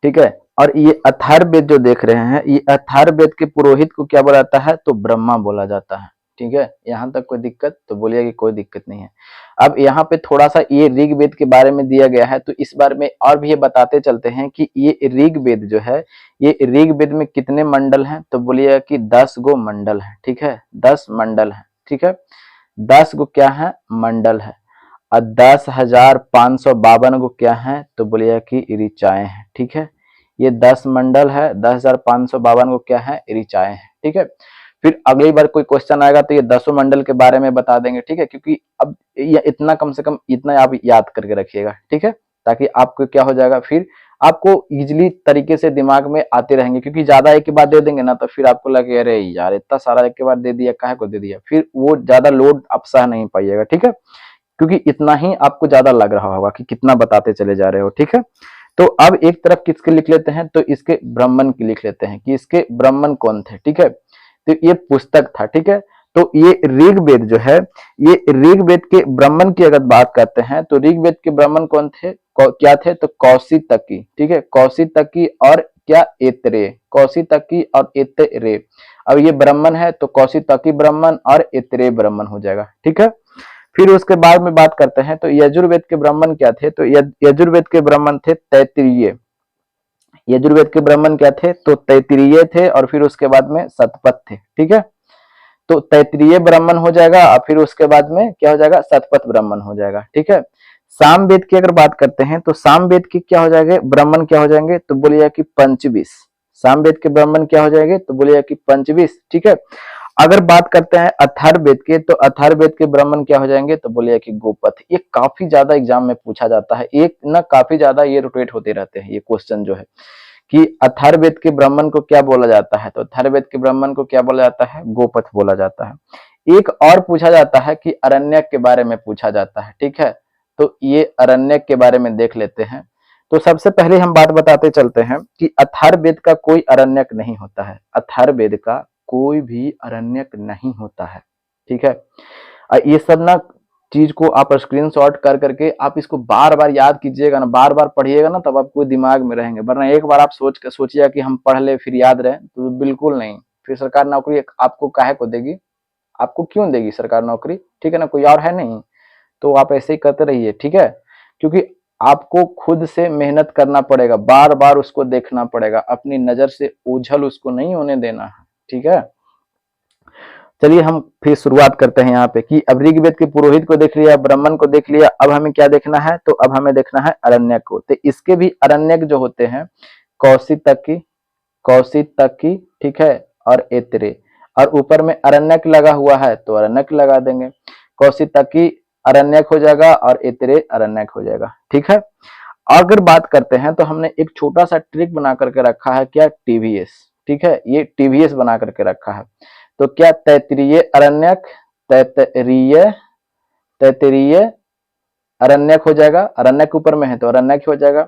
ठीक है, और ये अथर्ववेद जो देख रहे हैं, ये अथर्ववेद के पुरोहित को क्या बोला जाता है, तो ब्रह्मा बोला जाता है। ठीक है, यहाँ तक कोई दिक्कत, तो बोलिए कि कोई दिक्कत नहीं है। अब यहाँ पे थोड़ा सा ये ऋग्वेद के बारे में दिया गया है, तो इस बारे में और भी ये बताते चलते हैं कि ये ऋग्वेद जो है, ये ऋग्वेद में कितने मंडल हैं, तो बोलिए कि 10 गो मंडल है। ठीक है, 10 मंडल है। ठीक है, 10 गो क्या है, मंडल है। और 10,552 गो क्या है, तो बोलिए कि ऋचाएं हैं। ठीक है, ये 10 मंडल है, 10,552 को क्या है, ऋचाएं हैं। ठीक है, फिर अगली बार कोई क्वेश्चन आएगा तो ये 10 मंडल के बारे में बता देंगे। ठीक है, क्योंकि अब ये इतना, कम से कम इतना आप याद करके रखिएगा। ठीक है, ताकि आपको क्या हो जाएगा, फिर आपको इजिली तरीके से दिमाग में आते रहेंगे, क्योंकि ज्यादा एक के बाद दे देंगे ना, तो फिर आपको लगे अरे यार इतना सारा एक के बाद दे दिया, काहे को दे दिया, फिर वो ज्यादा लोड आप सह नहीं पाइएगा। ठीक है, क्योंकि इतना ही आपको ज्यादा लग रहा होगा कि कितना बताते चले जा रहे हो। ठीक है, तो अब एक तरफ किसके लिख लेते हैं, तो इसके ब्राह्मण की लिख लेते हैं कि इसके ब्राह्मण कौन थे। ठीक है, तो ये पुस्तक था। ठीक है, तो ये ऋग्वेद जो है, ये ऋग्वेद के ब्राह्मण की अगर बात करते हैं, तो ऋग्वेद के ब्राह्मण कौन थे, क्या थे, तो कौशितकी। ठीक है, कौशितकी और क्या, एतरे, कौशितकी और एतरे। अब ये ब्राह्मण है तो कौशितकी ब्राह्मण और एतरे ब्राह्मण हो जाएगा। ठीक है, फिर उसके बाद में बात करते हैं तो यजुर्वेद के ब्राह्मण क्या थे, तो यजुर्वेद के ब्राह्मण थे तैत्तिरीय। यजुर्वेद के ब्राह्मण क्या थे, तो तैत्तिरीय थे, और फिर उसके बाद में शतपथ थे। ठीक है, तो तैत्तिरीय ब्राह्मण हो जाएगा, और फिर उसके बाद में क्या हो जाएगा, शतपथ ब्राह्मण हो जाएगा। ठीक है, सामवेद की अगर बात करते हैं तो सामवेद की क्या हो जाएंगे, ब्राह्मण क्या हो जाएंगे, तो बोलिए कि पंचविश। सामवेद के ब्राह्मण क्या हो जाएंगे, तो बोलिए कि पंचविश। ठीक है, अगर बात करते हैं अथर्ववेद के, तो अथर्ववेद के ब्राह्मण क्या हो जाएंगे, तो बोलिए कि गोपथ। ये काफी ज्यादा एग्जाम में पूछा जाता है, एक ना काफी ज्यादा ये रोटेट होते रहते हैं ये क्वेश्चन जो है, कि अथर्ववेद के ब्राह्मण को क्या बोला जाता है, तो अथर्ववेद के ब्राह्मण को क्या बोला जाता है, गोपथ बोला जाता है। एक और पूछा जाता है कि अरण्यक के बारे में पूछा जाता है। ठीक है, तो ये अरण्यक के बारे में देख लेते हैं। तो सबसे पहले हम बात बताते चलते हैं कि अथर्ववेद का कोई अरण्यक नहीं होता है। अथर्ववेद का कोई भी अरण्यक नहीं होता है। ठीक है, ये सब ना चीज को आप स्क्रीनशॉट कर करके आप इसको बार बार याद कीजिएगा ना, बार बार पढ़िएगा ना, तब आपको दिमाग में रहेंगे। वरना एक बार आप सोचिए कि हम पढ़ ले फिर याद रहे, तो बिल्कुल नहीं। फिर सरकार नौकरी आपको काहे को देगी, आपको क्यों देगी सरकार नौकरी, ठीक है ना, कोई और है नहीं, तो आप ऐसे ही करते रहिए। ठीक है, क्योंकि आपको खुद से मेहनत करना पड़ेगा, बार बार उसको देखना पड़ेगा, अपनी नजर से ओझल उसको नहीं होने देना है। ठीक है, चलिए हम फिर शुरुआत करते हैं यहाँ पे कि अब ऋग्वेद के पुरोहित को देख लिया, ब्राह्मण को देख लिया, अब हमें क्या देखना है, तो अब हमें देखना है अरण्यक को। तो इसके भी अरण्यक जो होते हैं कौशितकी, कौशितकी, ठीक है, और एतरे, और ऊपर में अरण्यक लगा हुआ है तो अरण्यक लगा देंगे। कौशितकी अरण्यक हो जाएगा और एतरे अरण्यक हो जाएगा। ठीक है, अगर बात करते हैं तो हमने एक छोटा सा ट्रिक बना करके रखा है, क्या, टीवीएस। ठीक है, ये टीवीएस बना करके रखा है। तो क्या, तैत्तिरीय अरण्यक, तैत्तिरीय, तैत्तिरीय अरण्यक हो जाएगा, अरण्यक ऊपर में है तो अरण्यक हो जाएगा।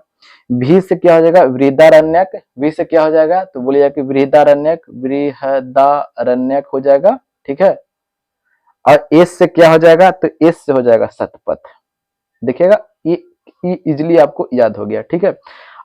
भी से क्या हो जाएगा, वृहदारण्यक, भी से क्या हो जाएगा, तो बोलिए कि वृहदारण्यक, वृहदारण्यक हो जाएगा। ठीक है, और एस से क्या हो जाएगा, तो एस से हो जाएगा शतपथ। देखिएगा ये इजिली आपको याद हो गया। ठीक है,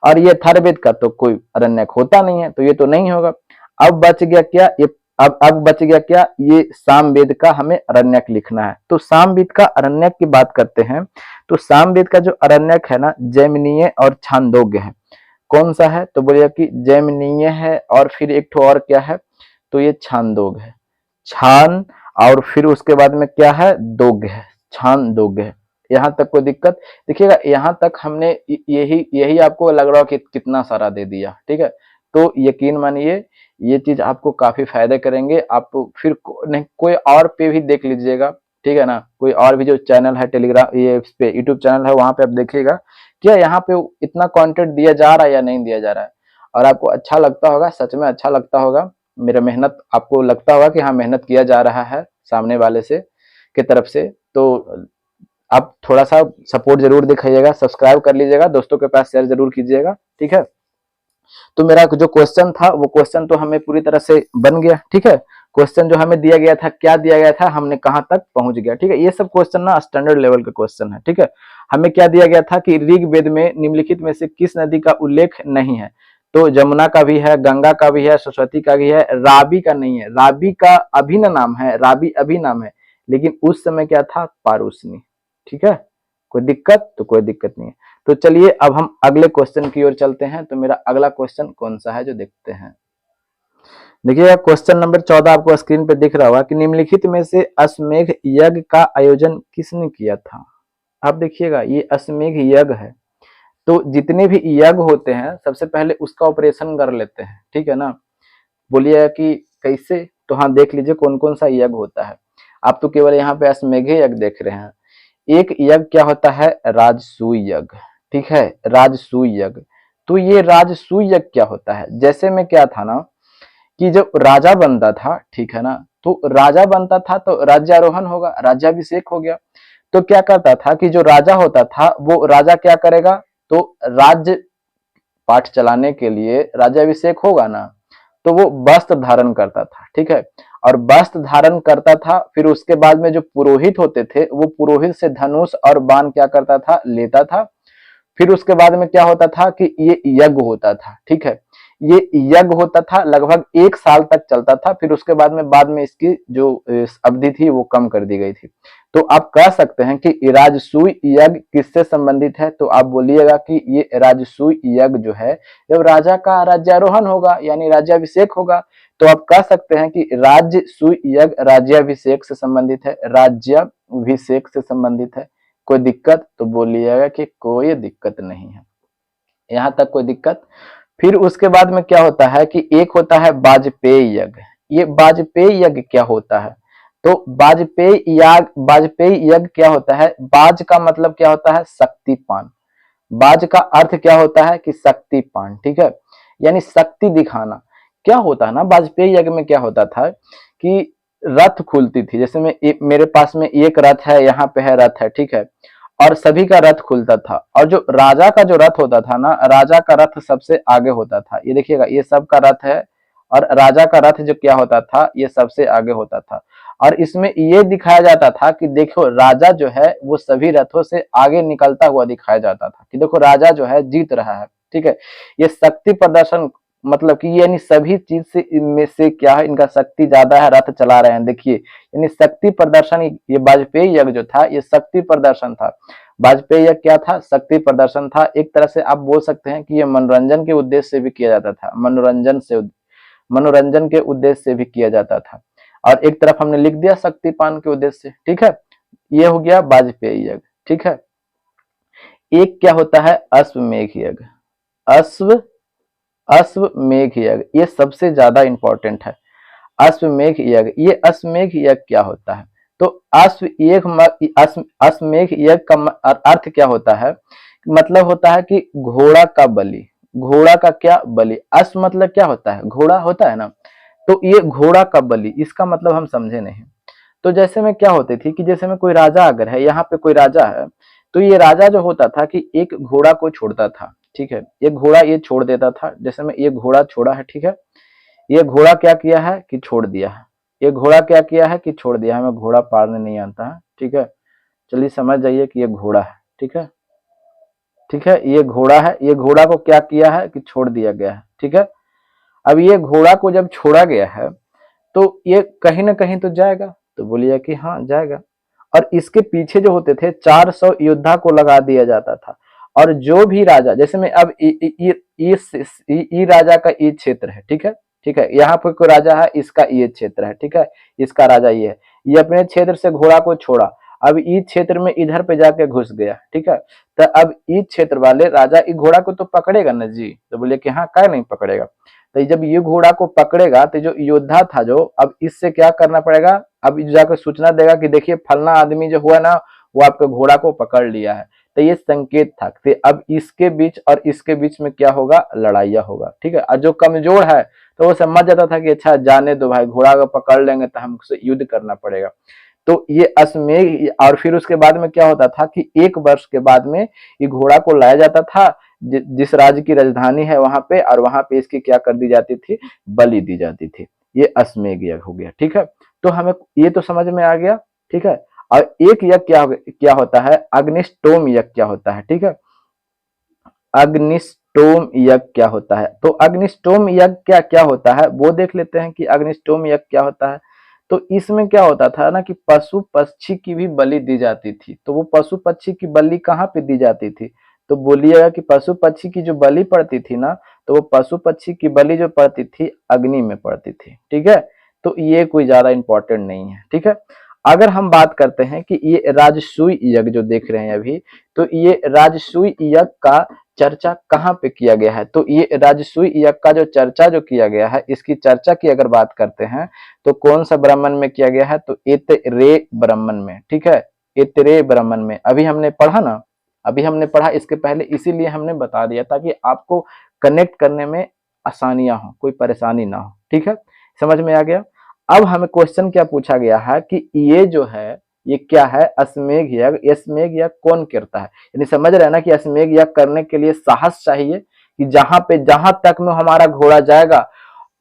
और ये अथर्ववेद का तो कोई अरण्यक होता नहीं है, तो ये तो नहीं होगा। अब बच गया क्या, ये अब बच गया क्या, ये सामवेद का हमें अरण्यक लिखना है। तो सामवेद का अरण्यक की बात करते हैं, तो सामवेद का जो अरण्यक है ना, जैमिनीय और छांदोग्य है। कौन सा है, तो बोलिए कि जैमिनीय है, और फिर एक ठो और क्या है, तो ये छांदोग है। छान, और फिर उसके बाद में क्या है, दोग्य है, छांदोग्य है। यहाँ तक कोई दिक्कत, देखिएगा यहाँ तक हमने यही आपको लग रहा है कि कितना सारा दे दिया। ठीक है, तो यकीन मानिए ये चीज आपको काफी फायदे करेंगे। आप फिर नहीं, कोई और पे भी देख लीजिएगा। ठीक है ना, कोई और भी जो चैनल है टेलीग्राम, ये इस पे यूट्यूब चैनल है, वहां पे आप देखिएगा क्या यहाँ पे इतना कंटेंट दिया जा रहा है या नहीं दिया जा रहा है, और आपको अच्छा लगता होगा, सच में अच्छा लगता होगा। मेरा मेहनत आपको लगता होगा कि हाँ मेहनत किया जा रहा है सामने वाले से की तरफ से, तो आप थोड़ा सा सपोर्ट जरूर दिखाइएगा, सब्सक्राइब कर लीजिएगा, दोस्तों के पास शेयर जरूर कीजिएगा। ठीक है, तो मेरा जो क्वेश्चन था वो क्वेश्चन तो हमें पूरी तरह से बन गया। ठीक है, क्वेश्चन जो हमें दिया गया था, क्या दिया गया था, हमने कहां तक पहुंच गया। ठीक है, ये सब क्वेश्चन ना स्टैंडर्ड लेवल का क्वेश्चन है। ठीक है, हमें क्या दिया गया था कि ऋग्वेद में निम्नलिखित में से किस नदी का उल्लेख नहीं है, तो जमुना का भी है, गंगा का भी है, सरस्वती का भी है, राबी का नहीं है। राबी का अभिन्न नाम है, राबी अभी नाम है, लेकिन उस समय क्या था, पारुष्णी। ठीक है, कोई दिक्कत? तो कोई दिक्कत नहीं है। तो चलिए अब हम अगले क्वेश्चन की ओर चलते हैं। तो मेरा अगला क्वेश्चन कौन सा है जो देखते हैं। देखिएगा क्वेश्चन नंबर 14 आपको स्क्रीन पे दिख रहा होगा कि निम्नलिखित में से अश्वमेध यज्ञ का आयोजन किसने किया था। आप देखिएगा ये अश्वमेध यज्ञ है। तो जितने भी यज्ञ होते हैं सबसे पहले उसका ऑपरेशन कर लेते हैं, ठीक है ना। बोलिएगा कि कैसे? तो हाँ, देख लीजिए कौन कौन सा यज्ञ होता है। आप तो केवल यहाँ पे अश्वमेध यज्ञ देख रहे हैं। एक यज्ञ क्या होता है, राजसूय यज्ञ। ठीक है, राजसूय यज्ञ। तो ये राजसूय यज्ञ क्या होता है, जैसे में क्या था ना कि जब राजा बनता था, ठीक है ना, तो राजा बनता था तो राज्यारोहण होगा, राज्याभिषेक हो गया। तो क्या करता था कि जो राजा होता था वो राजा क्या करेगा, तो राज्य पाठ चलाने के लिए राज्याभिषेक होगा ना, तो वो वस्त्र धारण करता था। ठीक है, और वस्त्र धारण करता था, फिर उसके बाद में जो पुरोहित होते थे वो पुरोहित से धनुष और बाण क्या करता था, लेता था। फिर उसके बाद में क्या होता था कि ये यज्ञ होता था। ठीक है, ये यज्ञ होता था, लगभग 1 साल तक चलता था। फिर उसके बाद में इसकी जो अवधि थी वो कम कर दी गई थी। तो आप कह सकते हैं कि राजसूय यज्ञ किससे संबंधित है, तो आप बोलिएगा कि ये राजसूय यज्ञ जो है जब राजा का राज्यारोहण होगा यानी राज्याभिषेक होगा, तो आप कह सकते हैं कि राजसूय यज्ञ राज्याभिषेक से संबंधित है, राज्याभिषेक से संबंधित है। कोई दिक्कत? तो बोलिएगा कि कोई दिक्कत नहीं है, यहां तक कोई दिक्कत। फिर उसके बाद में क्या होता है कि एक होता है वाजपेयी यज्ञ। ये वाजपेयी यज्ञ क्या होता है, तो वाजपेयी यज्ञ क्या होता है, बाज का मतलब क्या होता है, शक्तिपान। बाज का अर्थ क्या होता है कि शक्तिपान। ठीक है, यानी शक्ति दिखाना। क्या होता है ना, वाजपेयी यज्ञ में क्या होता था कि रथ खुलती थी। जैसे मेरे पास में एक रथ है, यहाँ पे है रथ है, ठीक है, और सभी का रथ खुलता था। और जो राजा का जो रथ होता था ना, राजा का रथ सबसे आगे होता था। ये देखिएगा ये सबका रथ है, और राजा का रथ जो क्या होता था, ये सबसे आगे होता था। और इसमें ये दिखाया जाता था कि देखो राजा जो है वो सभी रथों से आगे निकलता हुआ दिखाया जाता था कि देखो राजा जो है जीत रहा है। ठीक है, ये शक्ति प्रदर्शन, मतलब कि यानी सभी चीज से इनमें से क्या है, इनका शक्ति ज्यादा है, रथ चला रहे हैं। देखिए यानी शक्ति प्रदर्शन, ये वाजपेयी यज्ञ जो था ये शक्ति प्रदर्शन था। वाजपेयी यज्ञ क्या था, शक्ति प्रदर्शन था। एक तरह से आप बोल सकते हैं कि ये मनोरंजन के उद्देश्य से भी किया जाता था, मनोरंजन के उद्देश्य से भी किया जाता था। और एक तरफ हमने लिख दिया शक्तिपान के उद्देश्य से। ठीक है, ये हो गया वाजपेयी यज्ञ। ठीक है, एक क्या होता है, अश्वमेध यज्ञ। अश्व अश्वमेध यज्ञ ये सबसे ज्यादा इंपॉर्टेंट है। अश्वमेध यज्ञ, ये अश्वमेध यज्ञ क्या होता है, तो अश्वमेध यज्ञ का अर्थ क्या होता है, मतलब होता है कि घोड़ा का बलि। घोड़ा का क्या बलि, अश्व मतलब क्या होता है, घोड़ा होता है ना, तो ये घोड़ा का बलि, इसका मतलब हम समझे नहीं। तो जैसे में क्या होती थी कि जैसे में कोई राजा अगर है, यहाँ पे कोई राजा है, तो ये राजा जो होता था कि एक घोड़ा को छोड़ता था। ठीक है, एक घोड़ा ये छोड़ देता था, जैसे में ये घोड़ा छोड़ा है। ठीक है, ये घोड़ा क्या किया है कि छोड़ दिया है, ये घोड़ा क्या किया है कि छोड़ दिया है। हमें घोड़ा पारने नहीं आता है। ठीक है, चलिए समझ जाइए कि ये घोड़ा है। ठीक है, ठीक है, ये घोड़ा है, ये घोड़ा को क्या किया है कि छोड़ दिया गया है। ठीक है, अब ये घोड़ा को जब छोड़ा गया है तो ये कहीं ना कहीं तो जाएगा, तो बोलिए कि हाँ जाएगा। और इसके पीछे जो होते थे 400 योद्धा को लगा दिया जाता था। और जो भी राजा, जैसे में अब ई राजा का ये क्षेत्र है। ठीक है, ठीक है, यहाँ पे कोई राजा है, इसका ये क्षेत्र है। ठीक है, इसका राजा ये है, ये अपने क्षेत्र से घोड़ा को छोड़ा, अब इस क्षेत्र में इधर पे जाके घुस गया। ठीक है, तो अब इस क्षेत्र वाले राजा इस घोड़ा को तो पकड़ेगा ना जी, तो बोले कि हाँ क्या नहीं पकड़ेगा। तो जब ये घोड़ा को पकड़ेगा तो जो योद्धा था जो, अब इससे क्या करना पड़ेगा, अब जाकर सूचना देगा कि देखिए फलना आदमी जो हुआ ना वो आपके घोड़ा को पकड़ लिया है। तो ये संकेत था कि अब इसके बीच और इसके बीच में क्या होगा, लड़ाइया होगा। ठीक है, और जो कमजोर है तो वो समझ जाता था कि अच्छा जाने दो भाई, घोड़ा को पकड़ लेंगे तो हमसे युद्ध करना पड़ेगा। तो ये अश्वमेध, और फिर उसके बाद में क्या होता था कि 1 वर्ष के बाद में ये घोड़ा को लाया जाता था जिस राज्य की राजधानी है वहां पे, और वहां पे इसकी क्या कर दी जाती थी, बलि दी जाती थी। ये अश्वमेध यज्ञ हो गया। ठीक है, तो हमें ये तो समझ में आ गया। ठीक है, और एक यज्ञ क्या होता है, अग्निष्टोम यज्ञ क्या होता है। ठीक है, अग्निष्टोम यज्ञ क्या होता है? तो अग्निष्टोम यज्ञ क्या क्या होता है वो देख लेते हैं कि अग्निष्टोम यज्ञ क्या होता है। तो इसमें क्या होता था ना कि पशु पक्षी की भी बलि दी जाती थी। तो वो पशु पक्षी की बलि कहाँ पे दी जाती थी? तो बोलिएगा कि पशु पक्षी की जो बलि पड़ती थी ना, तो वो पशु पक्षी की बलि जो पड़ती थी अग्नि में पड़ती थी। ठीक है, तो ये कोई ज्यादा इंपॉर्टेंट नहीं है। ठीक है, अगर हम बात करते हैं कि ये राजसूय यज्ञ जो देख रहे हैं अभी, तो ये राजसूय यज्ञ का चर्चा कहाँ पे किया गया है? तो ये राजसूय यज्ञ का जो चर्चा जो किया गया है, इसकी चर्चा की अगर बात करते हैं तो कौन सा ब्राह्मण में किया गया है? तो इतरे ब्राह्मण में। ठीक है, इतरे ब्राह्मण में। अभी हमने पढ़ा ना, अभी हमने पढ़ा इसके पहले, इसीलिए हमने बता दिया ताकि आपको कनेक्ट करने में आसानियां हो, कोई परेशानी ना हो। ठीक है, समझ में आ गया। अब हमें क्वेश्चन क्या पूछा गया है कि ये जो है ये क्या है? अश्वमेध यज्ञ। अश्वमेध यज्ञ कौन करता है? यानी समझ रहे हैं ना कि अश्वमेध यज्ञ करने के लिए साहस चाहिए कि जहां तक में हमारा घोड़ा जाएगा,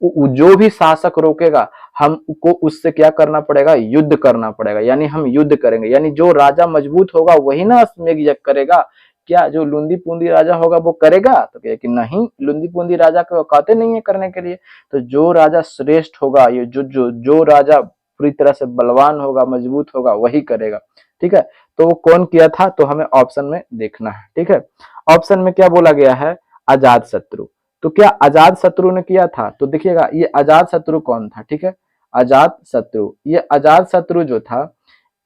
जो भी शासक रोकेगा हमको उससे क्या करना पड़ेगा? युद्ध करना पड़ेगा। यानी हम युद्ध करेंगे। यानी जो राजा मजबूत होगा वही ना अश्वमेध यज्ञ करेगा। क्या जो लुंदी पुंदी राजा होगा वो करेगा? तो क्या कि नहीं, लुंदी पुंदी राजा के औकाते नहीं है करने के लिए। तो जो राजा श्रेष्ठ होगा, ये जो राजा पूरी तरह से बलवान होगा, मजबूत होगा, वही करेगा। ठीक है, तो वो कौन किया था? तो हमें ऑप्शन में देखना है। ठीक है, ऑप्शन में क्या बोला गया है? अजात शत्रु। तो क्या अजात शत्रु ने किया था? तो देखिएगा ये अजात शत्रु कौन था? ठीक है, अजात शत्रु, ये अजात शत्रु जो था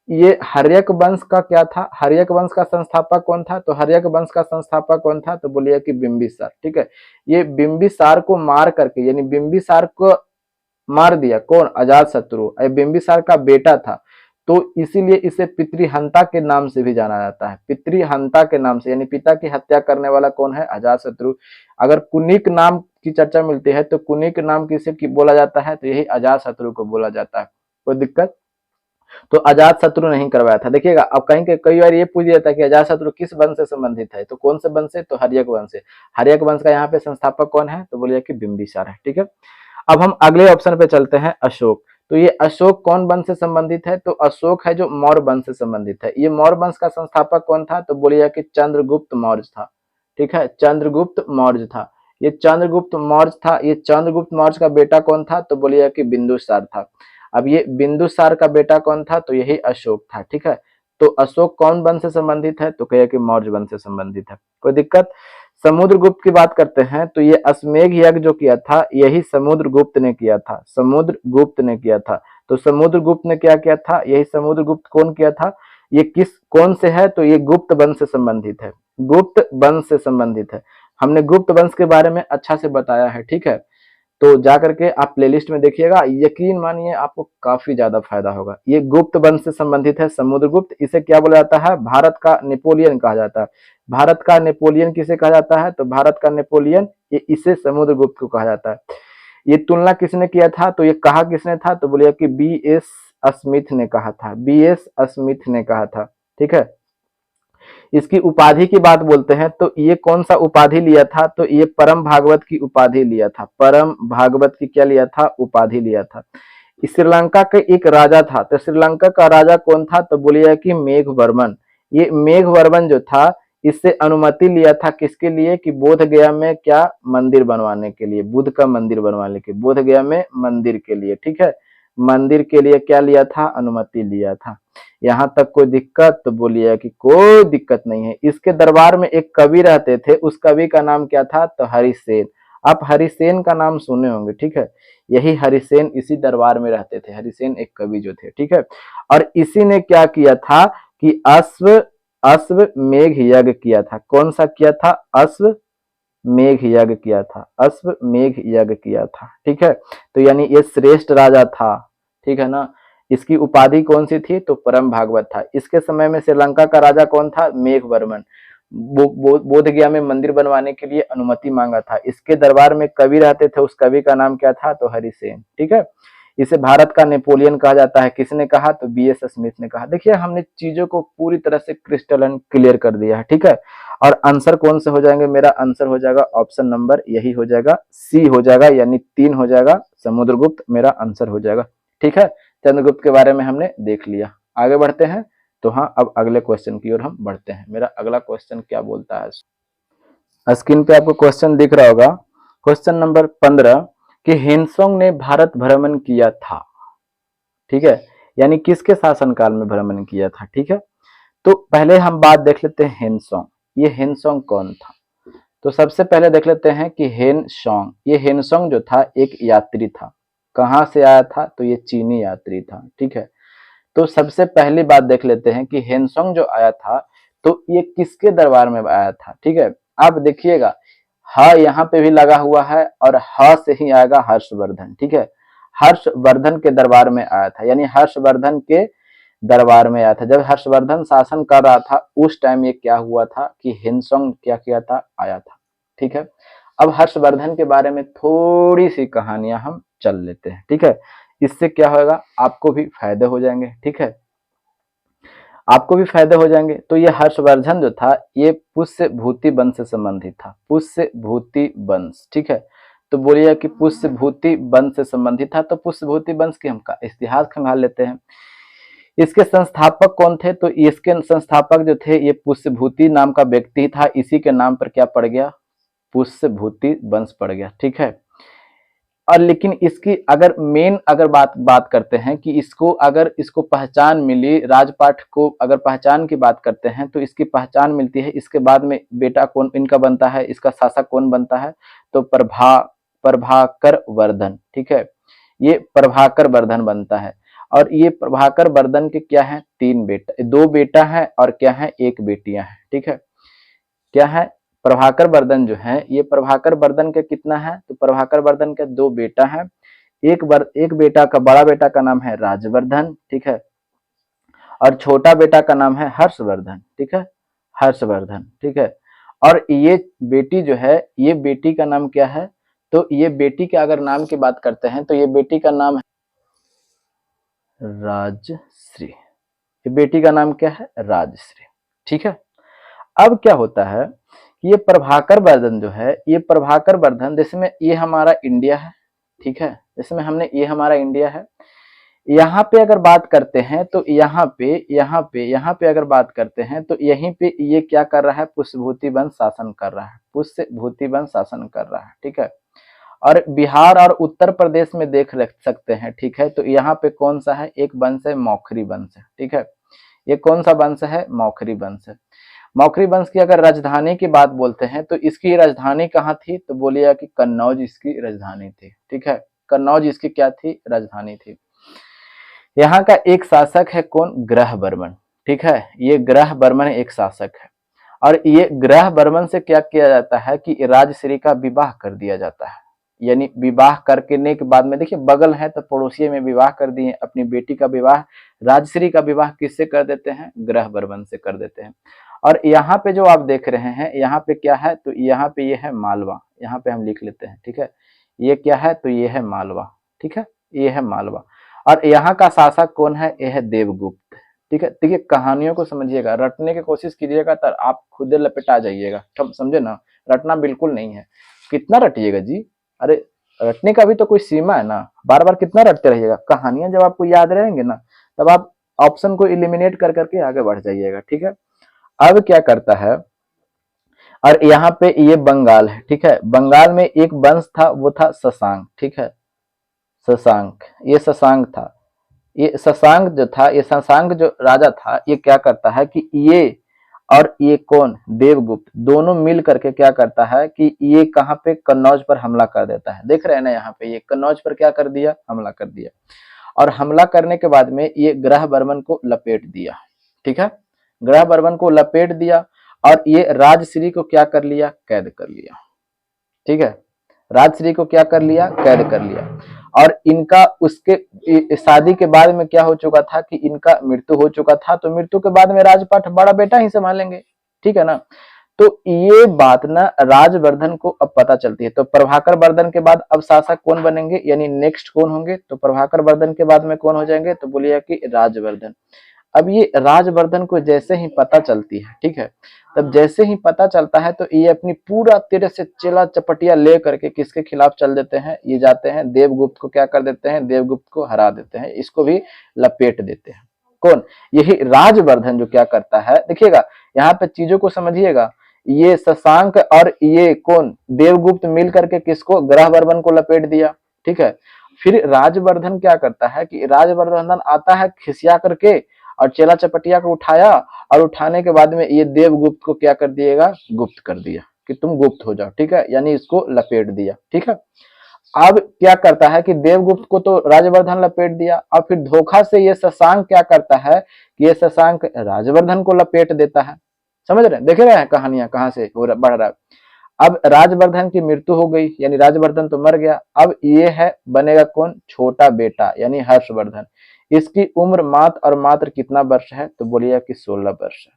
ये हर्यक वंश का क्या था? हर्यक वंश का संस्थापक कौन था? तो हर्यक वंश का संस्थापक कौन था? तो बोलिए कि बिंबिसार। ठीक है, ये बिंबिसार को मार करके, यानी बिंबिसार को मार दिया कौन? अजात शत्रु। बिंबिसार का बेटा था, तो इसीलिए इसे पितृहंता के नाम से भी जाना जाता है। पितृहंता के नाम से, यानी पिता की हत्या करने वाला कौन है? अजात शत्रु। अगर कुनिक नाम की चर्चा मिलती है तो कुनिक नाम किसे की बोला जाता है? तो यही अजात शत्रु को बोला जाता है। कोई दिक्कत? तो अजात शत्रु नहीं करवाया था। देखिएगा अब कहीं कई बार ये पूछ जाता है कि अजात शत्रु किस वंश से संबंधित है? तो कौन से वंश से? तो हर्यक वंश से। हर्यक वंश का यहाँ पे संस्थापक कौन है? तो बोलिए कि बिंबिसार है। ठीक है, अब हम अगले ऑप्शन पे चलते हैं, अशोक। तो ये अशोक कौन वंश से संबंधित है? तो अशोक है जो मौर्य वंश से संबंधित है। ये मौर्य वंश का संस्थापक कौन था? तो बोलिए कि चंद्रगुप्त मौर्य था। ठीक है, चंद्रगुप्त मौर्य था। ये चंद्रगुप्त मौर्य था। ये चंद्रगुप्त मौर्य का बेटा कौन था? तो बोलिए कि बिंदुसार था। अब ये बिंदुसार का बेटा कौन था? तो यही अशोक था। ठीक है, तो अशोक कौन वंश से संबंधित है? तो कहिए कि मौर्य वंश से संबंधित है। कोई दिक्कत? समुद्रगुप्त की बात करते हैं तो ये अश्वमेध यज्ञ जो किया था यही समुद्रगुप्त ने किया था। समुद्रगुप्त ने किया था। तो समुद्रगुप्त ने क्या किया था? यही समुद्रगुप्त कौन किया था? ये किस कौन से है? तो ये गुप्त वंश से संबंधित है। गुप्त वंश से संबंधित है। हमने गुप्त वंश के बारे में अच्छा से बताया है। ठीक है, तो जा करके आप प्लेलिस्ट में देखिएगा, यकीन मानिए आपको काफी ज्यादा फायदा होगा। ये गुप्त वंश से संबंधित है समुद्रगुप्त। इसे क्या बोला जाता है? भारत का नेपोलियन कहा जाता है। भारत का नेपोलियन किसे कहा जाता है? तो भारत का नेपोलियन ये इसे समुद्रगुप्त को कहा जाता है। ये तुलना किसने किया था? तो ये कहा किसने था? तो बोलिए कि बी एस स्मिथ ने कहा था। बी एस स्मिथ ने कहा था। ठीक है, इसकी उपाधि की बात बोलते हैं तो ये कौन सा उपाधि लिया था? तो ये परम भागवत की उपाधि लिया था। परम भागवत की क्या लिया था? उपाधि लिया था। श्रीलंका के एक राजा था, तो श्रीलंका का राजा कौन था? तो बोलिए कि मेघवर्मन। ये मेघवर्मन जो था इससे अनुमति लिया था किसके लिए? कि बोध गया में क्या मंदिर बनवाने के लिए, बुद्ध का मंदिर बनवाने के, बोध गया में मंदिर के लिए। ठीक है, मंदिर के लिए क्या लिया था? अनुमति लिया था। यहाँ तक कोई दिक्कत? तो बोलिए कि कोई दिक्कत नहीं है। इसके दरबार में एक कवि रहते थे, उस कवि का नाम क्या था? तो हरिसेन। आप हरिसेन का नाम सुने होंगे। ठीक है, यही हरिसेन इसी दरबार में रहते थे। हरिसेन एक कवि जो थे। ठीक है, और इसी ने क्या किया था कि अश्वमेध यज्ञ किया था। कौन सा किया था? अश्वमेध यज्ञ किया था। अश्वमेध यज्ञ किया था। ठीक है, तो यानी ये श्रेष्ठ राजा था। ठीक है ना, इसकी उपाधि कौन सी थी? तो परम भागवत था। इसके समय में श्रीलंका का राजा कौन था? मेघवर्मन। बोध गया में मंदिर बनवाने के लिए अनुमति मांगा था। इसके दरबार में कवि रहते थे, उस कवि का नाम क्या था? तो हरिसेन। ठीक है, इसे भारत का नेपोलियन कहा जाता है। किसने कहा? तो बी एस स्मिथ ने कहा। देखिए हमने चीजों को पूरी तरह से क्रिस्टल एंड क्लियर कर दिया है। ठीक है, और आंसर कौन से हो जाएंगे? मेरा आंसर हो जाएगा ऑप्शन नंबर यही हो जाएगा, सी हो जाएगा, यानी 3 हो जाएगा। समुद्रगुप्त मेरा आंसर हो जाएगा। ठीक है, चंद्रगुप्त के बारे में हमने देख लिया। आगे बढ़ते हैं। तो हाँ, अब अगले क्वेश्चन की ओर हम बढ़ते हैं। मेरा अगला क्वेश्चन क्या बोलता है? स्क्रीन पे आपको क्वेश्चन दिख रहा होगा, क्वेश्चन नंबर 15 कि हिनसोंग ने भारत भ्रमण किया था, ठीक है, यानी किसके शासनकाल में भ्रमण किया था, ठीक है। तो पहले हम बात देख लेते हैं हिनसोंग, ये हिनसोंग कौन था। तो सबसे पहले देख लेते हैं कि हिनसोंग, ये हिनसोंग जो था एक यात्री था। कहाँ से आया था, तो ये चीनी यात्री था, ठीक है। तो सबसे पहली बात देख लेते हैं कि हिनसोंग जो आया था तो ये किसके दरबार में आया था, ठीक है। अब देखिएगा ह यहाँ पे भी लगा हुआ है और ह से ही आएगा हर्षवर्धन, ठीक है। हर्षवर्धन के दरबार में आया था, यानी हर्षवर्धन के दरबार में आया था। जब हर्षवर्धन शासन कर रहा था उस टाइम ये क्या हुआ था कि हिनसोंग क्या किया था, आया था, ठीक है। अब हर्षवर्धन के बारे में थोड़ी सी कहानियां हम चल लेते हैं, ठीक है। इससे क्या होगा, आपको भी फायदे हो जाएंगे, ठीक है, आपको भी फायदे हो जाएंगे। तो ये हर्षवर्धन जो था ये पुष्य भूति वंश से संबंधित था, पुष्य भूति वंश, ठीक है। तो बोलिए कि पुष्य भूति वंश से संबंधित था, तो पुष्य भूति वंश की हम इतिहास खंगाल लेते हैं। इसके संस्थापक कौन थे, तो इसके संस्थापक जो थे ये पुष्यभूति नाम का व्यक्ति था, इसी के नाम पर क्या पड़ गया, पुष्यभूति वंश पड़ गया, ठीक है। और लेकिन इसकी अगर मेन अगर बात करते हैं कि इसको अगर इसको पहचान मिली, राजपाट को अगर पहचान की बात करते हैं तो इसकी पहचान मिलती है इसके बाद में बेटा कौन इनका बनता है, इसका शासक कौन बनता है, तो प्रभाकर वर्धन, ठीक है। ये प्रभाकर वर्धन बनता है। और ये प्रभाकर वर्धन के क्या है, तीन बेटा, दो बेटा है और क्या है, एक बेटियां हैं, ठीक है। क्या है, प्रभाकर वर्धन जो है ये प्रभाकर वर्धन के कितना है, तो प्रभाकर वर्धन के दो बेटा है। एक बेटा का, बड़ा बेटा का नाम है राजवर्धन, ठीक है, और छोटा बेटा का नाम है हर्षवर्धन, ठीक है, हर्षवर्धन, ठीक है। और ये बेटी जो है, ये बेटी का नाम क्या है, तो ये बेटी के अगर नाम की बात करते हैं तो ये बेटी का नाम है राजश्री, ये बेटी का नाम क्या है, राजश्री, ठीक है। अब क्या होता है, ये प्रभाकर वर्धन जो है, ये प्रभाकर वर्धन जिसमें ये हमारा इंडिया है, ठीक है, इसमें हमने ये हमारा इंडिया है। यहाँ पे अगर बात करते हैं तो यहाँ पे अगर बात करते हैं तो यहीं पे ये क्या कर रहा है, पुष्यभूति वंश शासन कर रहा है, पुष्यभूति वंश शासन कर रहा है, ठीक है। और बिहार और उत्तर प्रदेश में देख सकते हैं, ठीक है। तो यहाँ पे कौन सा है, एक वंश है मौखरी वंश है, ठीक है। ये कौन सा वंश है, मौखरी वंश है। मौखरी वंश की अगर राजधानी की बात बोलते हैं तो इसकी राजधानी कहाँ थी, तो बोलिए कि कन्नौज इसकी राजधानी थी, ठीक है, कन्नौज इसकी क्या थी, राजधानी थी। यहाँ का एक शासक है कौन, ग्रह बर्मन, ठीक है, ये ग्रह बर्मन एक शासक है। और ये ग्रह बर्मन से क्या किया जाता है कि राजश्री का विवाह कर दिया जाता है, यानी विवाह करने के बाद में देखिए बगल है तो पड़ोसी में विवाह कर दिए, अपनी बेटी का विवाह, राजश्री का विवाह किससे कर देते हैं, ग्रह बर्मन से कर देते हैं। और यहाँ पे जो आप देख रहे हैं, यहाँ पे क्या है, तो यहाँ पे ये है मालवा, यहाँ पे हम लिख लेते हैं, ठीक है। ये क्या है, तो ये है मालवा, ठीक है, ये है मालवा। और यहाँ का शासक कौन है, यह है देवगुप्त, ठीक है। देखिए कहानियों को समझिएगा, रटने की कोशिश कीजिएगा तो आप खुद लपेटा जाइएगा, समझे ना, रटना बिल्कुल नहीं है। कितना रटिएगा जी, अरे रटने का भी तो कोई सीमा है ना, बार बार कितना रटते रहिएगा। कहानियां जब आपको याद रहेंगे ना तब आप ऑप्शन को इलिमिनेट कर करके आगे बढ़ जाइएगा, ठीक है। अब क्या करता है, और यहाँ पे ये बंगाल है, ठीक है, बंगाल में एक वंश था वो था शशांक, ठीक है, शशांक, ये शशांक था। ये शशांक जो था, ये शशांक जो राजा था, ये क्या करता है कि ये और ये कौन, देवगुप्त, दोनों मिल करके क्या करता है कि ये कहाँ पे, कन्नौज पर हमला कर देता है। देख रहे हैं ना यहाँ पे, ये कन्नौज पर क्या कर दिया, हमला कर दिया। और हमला करने के बाद में ये ग्रह बर्मन को लपेट दिया, ठीक है, ग्रह बर्मन को लपेट दिया। और ये राजश्री को क्या कर लिया, कैद कर लिया, ठीक है, राजश्री को क्या कर लिया, कैद कर लिया। और इनका उसके शादी के बाद में क्या हो चुका था कि इनका मृत्यु हो चुका था, तो मृत्यु के बाद में राजपाट बड़ा बेटा ही संभालेंगे, ठीक है ना। तो ये बात ना राजवर्धन को अब पता चलती है। तो प्रभाकर वर्धन के बाद अब शासक कौन बनेंगे, यानी नेक्स्ट कौन होंगे, तो प्रभाकर वर्धन के बाद में कौन हो जाएंगे, तो बोलिए कि राजवर्धन। अब ये राजवर्धन को जैसे ही पता चलती है, ठीक है, तब जैसे ही पता चलता है तो ये अपनी पूरा तेरे से चेला चपटिया ले करके किसके खिलाफ चल देते हैं, ये जाते हैं देवगुप्त को क्या कर देते हैं, देवगुप्त को हरा देते हैं, इसको भी लपेट देते हैं। कौन, यही राजवर्धन जो क्या करता है, देखिएगा यहाँ पे चीजों को समझिएगा। ये शशांक और ये कौन देवगुप्त मिल करके किसको ग्रहबर्मन को लपेट दिया। ठीक है, फिर राजवर्धन क्या करता है कि राजवर्धन आता है खिसिया करके और चेला चपटिया को उठाया और उठाने के बाद में ये देवगुप्त को क्या कर दिएगा, गुप्त कर दिया कि तुम गुप्त हो जाओ। ठीक है, यानी इसको लपेट दिया। ठीक है, अब क्या करता है कि देवगुप्त को तो राजवर्धन लपेट दिया, और फिर धोखा से ये शशांक क्या करता है कि ये शशांक राजवर्धन को लपेट देता है। समझ रहे हैं, देख रहे हैं कहानियां कहां से बढ़ रहा है। अब राजवर्धन की मृत्यु हो गई, यानी राजवर्धन तो मर गया। अब ये है बनेगा कौन, छोटा बेटा यानी हर्षवर्धन। इसकी उम्र मात्र और मात्र कितना वर्ष है, तो बोलिए कि 16 वर्ष है।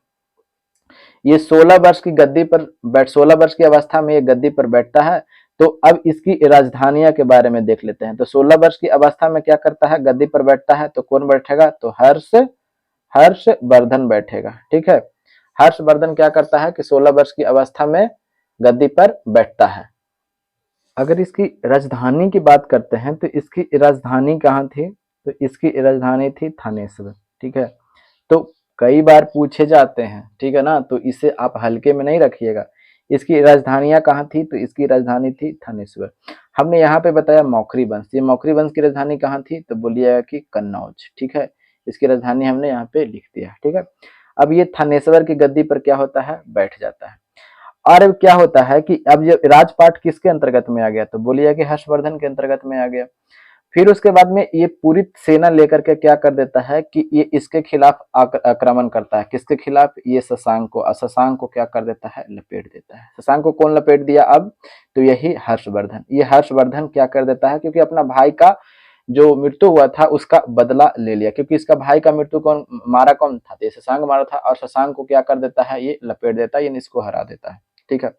ये 16 वर्ष की गद्दी पर 16 वर्ष की अवस्था में ये गद्दी पर बैठता है। तो अब इसकी राजधानियां के बारे में देख लेते हैं। तो 16 वर्ष की अवस्था में क्या करता है, गद्दी पर बैठता है। तो कौन बैठेगा, तो हर्षवर्धन बैठेगा। ठीक है, हर्षवर्धन क्या करता है कि 16 वर्ष की अवस्था में गद्दी पर बैठता है। अगर इसकी राजधानी की बात करते हैं तो इसकी राजधानी कहाँ थी, तो इसकी राजधानी थी थानेश्वर। ठीक है, तो कई बार पूछे जाते हैं, ठीक है ना, तो इसे आप हल्के में नहीं रखिएगा। इसकी राजधानियां कहाँ थी, तो इसकी राजधानी थी थानेश्वर। हमने यहाँ पे बताया मौखरी वंश, ये मौखरी वंश की राजधानी कहाँ थी, तो बोलिएगा कि कन्नौज। ठीक है, इसकी राजधानी हमने यहाँ पे लिख दिया। ठीक है, अब ये थानेश्वर की गद्दी पर क्या होता है, बैठ जाता है। और अब क्या होता है कि अब ये राजपाट किसके अंतर्गत में आ गया, तो बोलिए कि हर्षवर्धन के अंतर्गत में आ गया। फिर उसके बाद में ये पूरी सेना लेकर के क्या कर देता है कि ये इसके खिलाफ आक्रमण करता है। किसके खिलाफ, ये शशांक को। शशांक को क्या कर देता है, लपेट देता है। शशांक को कौन लपेट दिया अब, तो यही हर्षवर्धन। ये हर्षवर्धन क्या कर देता है, क्योंकि अपना भाई का जो मृत्यु हुआ था उसका बदला ले लिया, क्योंकि इसका भाई का मृत्यु कौन मारा, कौन था, तो शशांक मारा था। और शशांक को क्या कर देता है, ये लपेट देता है, यानी इसको हरा देता है। ठीक है,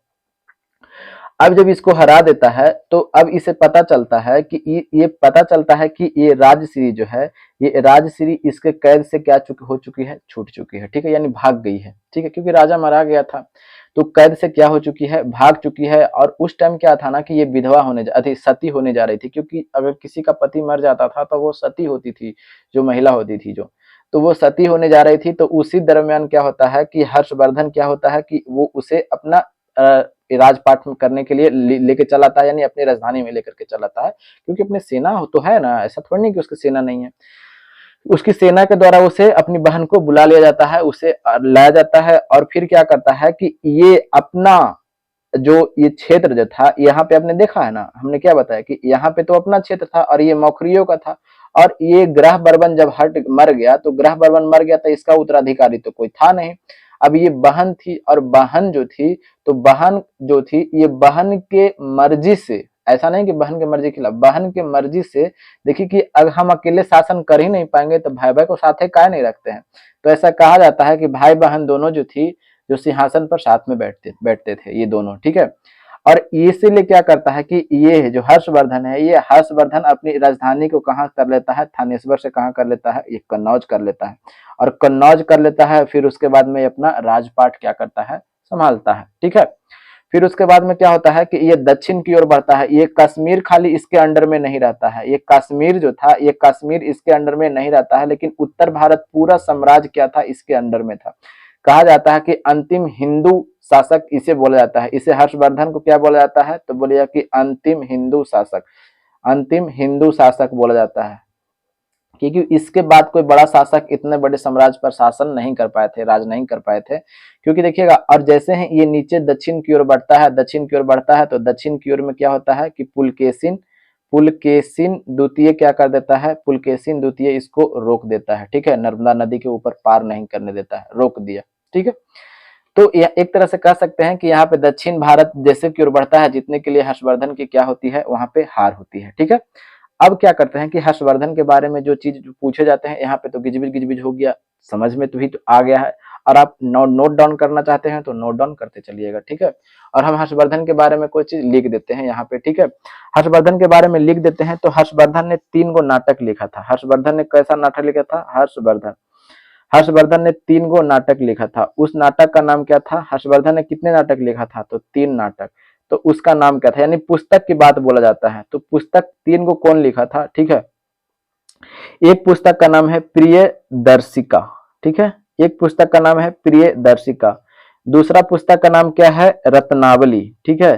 अब जब इसको हरा देता है तो अब इसे पता चलता है कि ये पता चलता है कि ये राजश्री जो है, ये राजश्री इसके कैद से क्या हो चुकी है, छूट चुकी है। ठीक है, यानी भाग गई है। ठीक है, क्योंकि राजा मारा गया था तो कैद से क्या हो चुकी है, भाग चुकी है। और उस टाइम क्या था ना कि ये विधवा सती होने जा रही थी, क्योंकि अगर किसी का पति मर जाता था तो वो सती होती थी, जो महिला होती थी जो, तो वो सती होने जा रही थी। तो उसी दरमियान क्या होता है कि हर्षवर्धन क्या होता है कि वो उसे अपना राजपाट करने के लिए लेके चलाता है, यानी अपनी राजधानी में लेकर के चलाता है। क्योंकि अपनी सेना तो है ना, ऐसा थोड़ी नहीं कि उसकी सेना नहीं है। उसकी सेना के द्वारा उसे अपनी बहन को बुला लिया जाता है, उसे लाया जाता है। और फिर क्या करता है कि ये अपना जो ये क्षेत्र जो था, यहाँ पे आपने देखा है ना, हमने क्या बताया कि यहाँ पे तो अपना क्षेत्र था और ये मौखरियों का था। और ये ग्रह बर्मन जब मर गया, तो ग्रह बर्मन मर गया तो इसका उत्तराधिकारी तो कोई था नहीं। अब ये बहन थी, और बहन जो थी, तो बहन जो थी ये बहन के मर्जी से, ऐसा नहीं कि बहन के मर्जी के खिलाफ, बहन के मर्जी से, देखिए कि अगर हम अकेले शासन कर ही नहीं पाएंगे तो भाई भाई को साथ काहे नहीं रखते हैं। तो ऐसा कहा जाता है कि भाई बहन दोनों जो थी, जो सिंहासन पर साथ में बैठते थे ये दोनों। ठीक है, और इसीलिए क्या करता है कि ये जो हर्षवर्धन है, ये हर्षवर्धन अपनी राजधानी को कहाँ कर लेता है, थानेश्वर से कहाँ कर लेता है, ये कन्नौज कर लेता है। और कन्नौज कर लेता है, फिर उसके बाद में अपना राजपाट क्या करता है, संभालता है। ठीक है, फिर उसके बाद में क्या होता है कि ये दक्षिण की ओर बढ़ता है। ये कश्मीर खाली इसके अंडर में नहीं रहता है, ये कश्मीर जो था, ये कश्मीर इसके अंडर में नहीं रहता है, लेकिन उत्तर भारत पूरा साम्राज्य क्या था, इसके अंडर में था। कहा जाता है कि अंतिम हिंदू शासक इसे बोला जाता है। इसे हर्षवर्धन को क्या बोला जाता है, तो बोलिए कि अंतिम हिंदू शासक, अंतिम हिंदू शासक बोला जाता है। क्योंकि इसके बाद कोई बड़ा शासक इतने बड़े साम्राज्य पर शासन नहीं कर पाए थे, राज नहीं कर पाए थे। क्योंकि देखिएगा, और जैसे ही ये नीचे दक्षिण की ओर बढ़ता है, दक्षिण की ओर बढ़ता है, तो दक्षिण की ओर में क्या होता है कि पुलकेशिन द्वितीय क्या कर देता है, पुलकेशिन द्वितीय इसको रोक देता है। ठीक है, नर्मदा नदी के ऊपर पार नहीं करने देता है, रोक दिया। ठीक है, तो यह एक तरह से कह सकते हैं कि यहाँ पे दक्षिण भारत जैसे की ओर बढ़ता है, जीतने के लिए हर्षवर्धन की क्या होती है, वहां पे हार होती है। ठीक है, अब क्या करते हैं कि हर्षवर्धन के बारे में जो चीज पूछे जाते हैं, यहाँ पे तो गिजबिज हो गया, समझ में तो भी तो आ गया है। और आप नोट डाउन करना चाहते हैं तो नोट डाउन करते चलिएगा। ठीक है, और हम हर्षवर्धन के बारे में कोई चीज लिख देते हैं यहाँ पे। ठीक है, हर्षवर्धन के बारे में लिख देते हैं। तो हर्षवर्धन ने 3 गो नाटक लिखा था। हर्षवर्धन ने कैसा नाटक लिखा था, हर्षवर्धन ने 3 गो नाटक लिखा था। उस नाटक का नाम क्या था, हर्षवर्धन ने कितने नाटक लिखा था, तो 3 नाटक। तो उसका नाम क्या था, यानी पुस्तक की बात बोला जाता है। तो पुस्तक 3 गो कौन लिखा था, ठीक है। एक पुस्तक का नाम है प्रिय दर्शिका, ठीक है, एक पुस्तक का नाम है प्रिय दर्शिका। दूसरा पुस्तक का नाम क्या है? रत्नावली, ठीक है।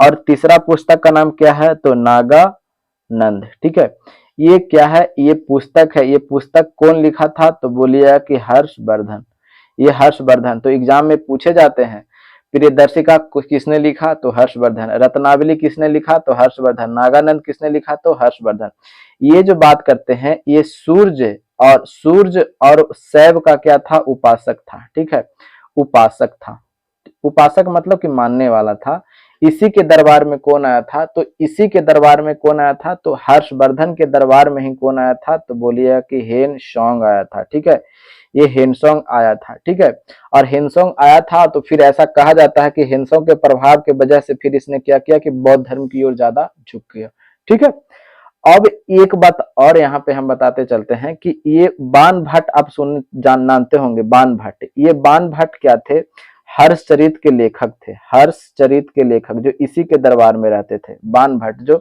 और तीसरा पुस्तक का नाम क्या है? तो नागानंद, ठीक है। ये क्या है? ये पुस्तक है। ये पुस्तक कौन लिखा था? तो बोलिएगा कि हर्षवर्धन। ये हर्षवर्धन तो एग्जाम में पूछे जाते हैं। प्रियदर्शिका किसने लिखा? तो हर्षवर्धन। रत्नावली किसने लिखा? तो हर्षवर्धन। नागानंद किसने लिखा? तो हर्षवर्धन। ये जो बात करते हैं, ये सूर्य और शैव का क्या था? उपासक था, ठीक है। उपासक था। उपासक मतलब कि मानने वाला था। इसी के दरबार में कौन आया था? तो इसी के दरबार में कौन आया था? तो हर्षवर्धन के दरबार में ही कौन आया था? तो बोलिए कि हेन सॉन्ग आया था, ठीक है। ये हेनसोंग आया था, ठीक है। और हेनसोंग आया था तो फिर ऐसा कहा जाता है कि हेनसोंग के प्रभाव के वजह से फिर इसने क्या किया कि बौद्ध धर्म की ओर ज्यादा झुक गया, ठीक है। अब एक बात और यहाँ पे हम बताते चलते हैं कि ये बाण भट्ट आप जानते होंगे। बाण भट्ट, ये बाण भट्ट क्या थे? हर्षचरित के लेखक थे। हर्षचरित के लेखक जो इसी के दरबार में रहते थे। बाण भट्ट जो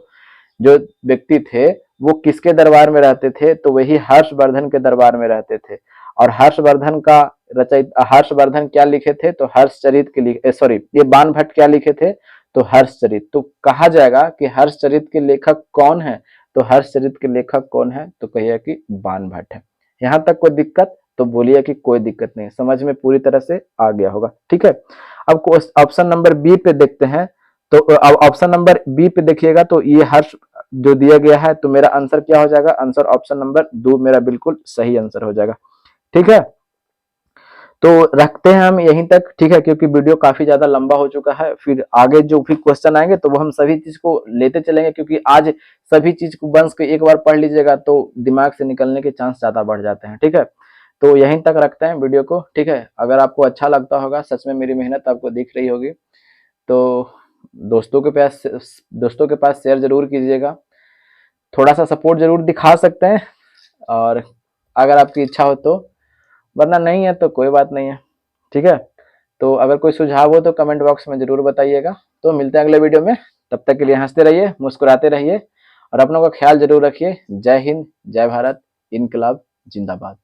जो व्यक्ति थे वो किसके दरबार में रहते थे? तो वही हर्षवर्धन के दरबार में रहते थे। और हर्षवर्धन का रचयित हर्षवर्धन क्या लिखे थे? तो हर्षचरित के लिए सॉरी, ये बाण भट्ट क्या लिखे थे? तो हर्षचरित। तो कहा जाएगा कि हर्षचरित के लेखक कौन है? तो हर्षचरित के लेखक कौन है? तो कहिए कि बाण भट्ट है। यहाँ तक कोई दिक्कत? तो बोलिए कि कोई दिक्कत नहीं, समझ में पूरी तरह से आ गया होगा, ठीक है। अब ऑप्शन नंबर बी पे देखते हैं। तो अब ऑप्शन नंबर बी पे देखिएगा तो ये हर्ष जो दिया गया है, तो मेरा आंसर क्या हो जाएगा? आंसर ऑप्शन नंबर 2 मेरा बिल्कुल सही आंसर हो जाएगा, ठीक है। तो रखते हैं हम यहीं तक, ठीक है, क्योंकि वीडियो काफी ज्यादा लंबा हो चुका है। फिर आगे जो भी क्वेश्चन आएंगे तो वो हम सभी चीज को लेते चलेंगे, क्योंकि आज सभी चीज को बंस के एक बार पढ़ लीजिएगा तो दिमाग से निकलने के चांस ज्यादा बढ़ जाते हैं, ठीक है। तो यहीं तक रखते हैं वीडियो को, ठीक है। अगर आपको अच्छा लगता होगा, सच में मेरी मेहनत आपको दिख रही होगी, तो दोस्तों के पास शेयर जरूर कीजिएगा। थोड़ा सा सपोर्ट जरूर दिखा सकते हैं, और अगर आपकी इच्छा हो तो, वरना नहीं है तो कोई बात नहीं है, ठीक है। तो अगर कोई सुझाव हो तो कमेंट बॉक्स में जरूर बताइएगा। तो मिलते हैं अगले वीडियो में, तब तक के लिए हंसते रहिए, मुस्कुराते रहिए और अपनों का ख्याल जरूर रखिए। जय हिंद, जय भारत, इनकलाब जिंदाबाद।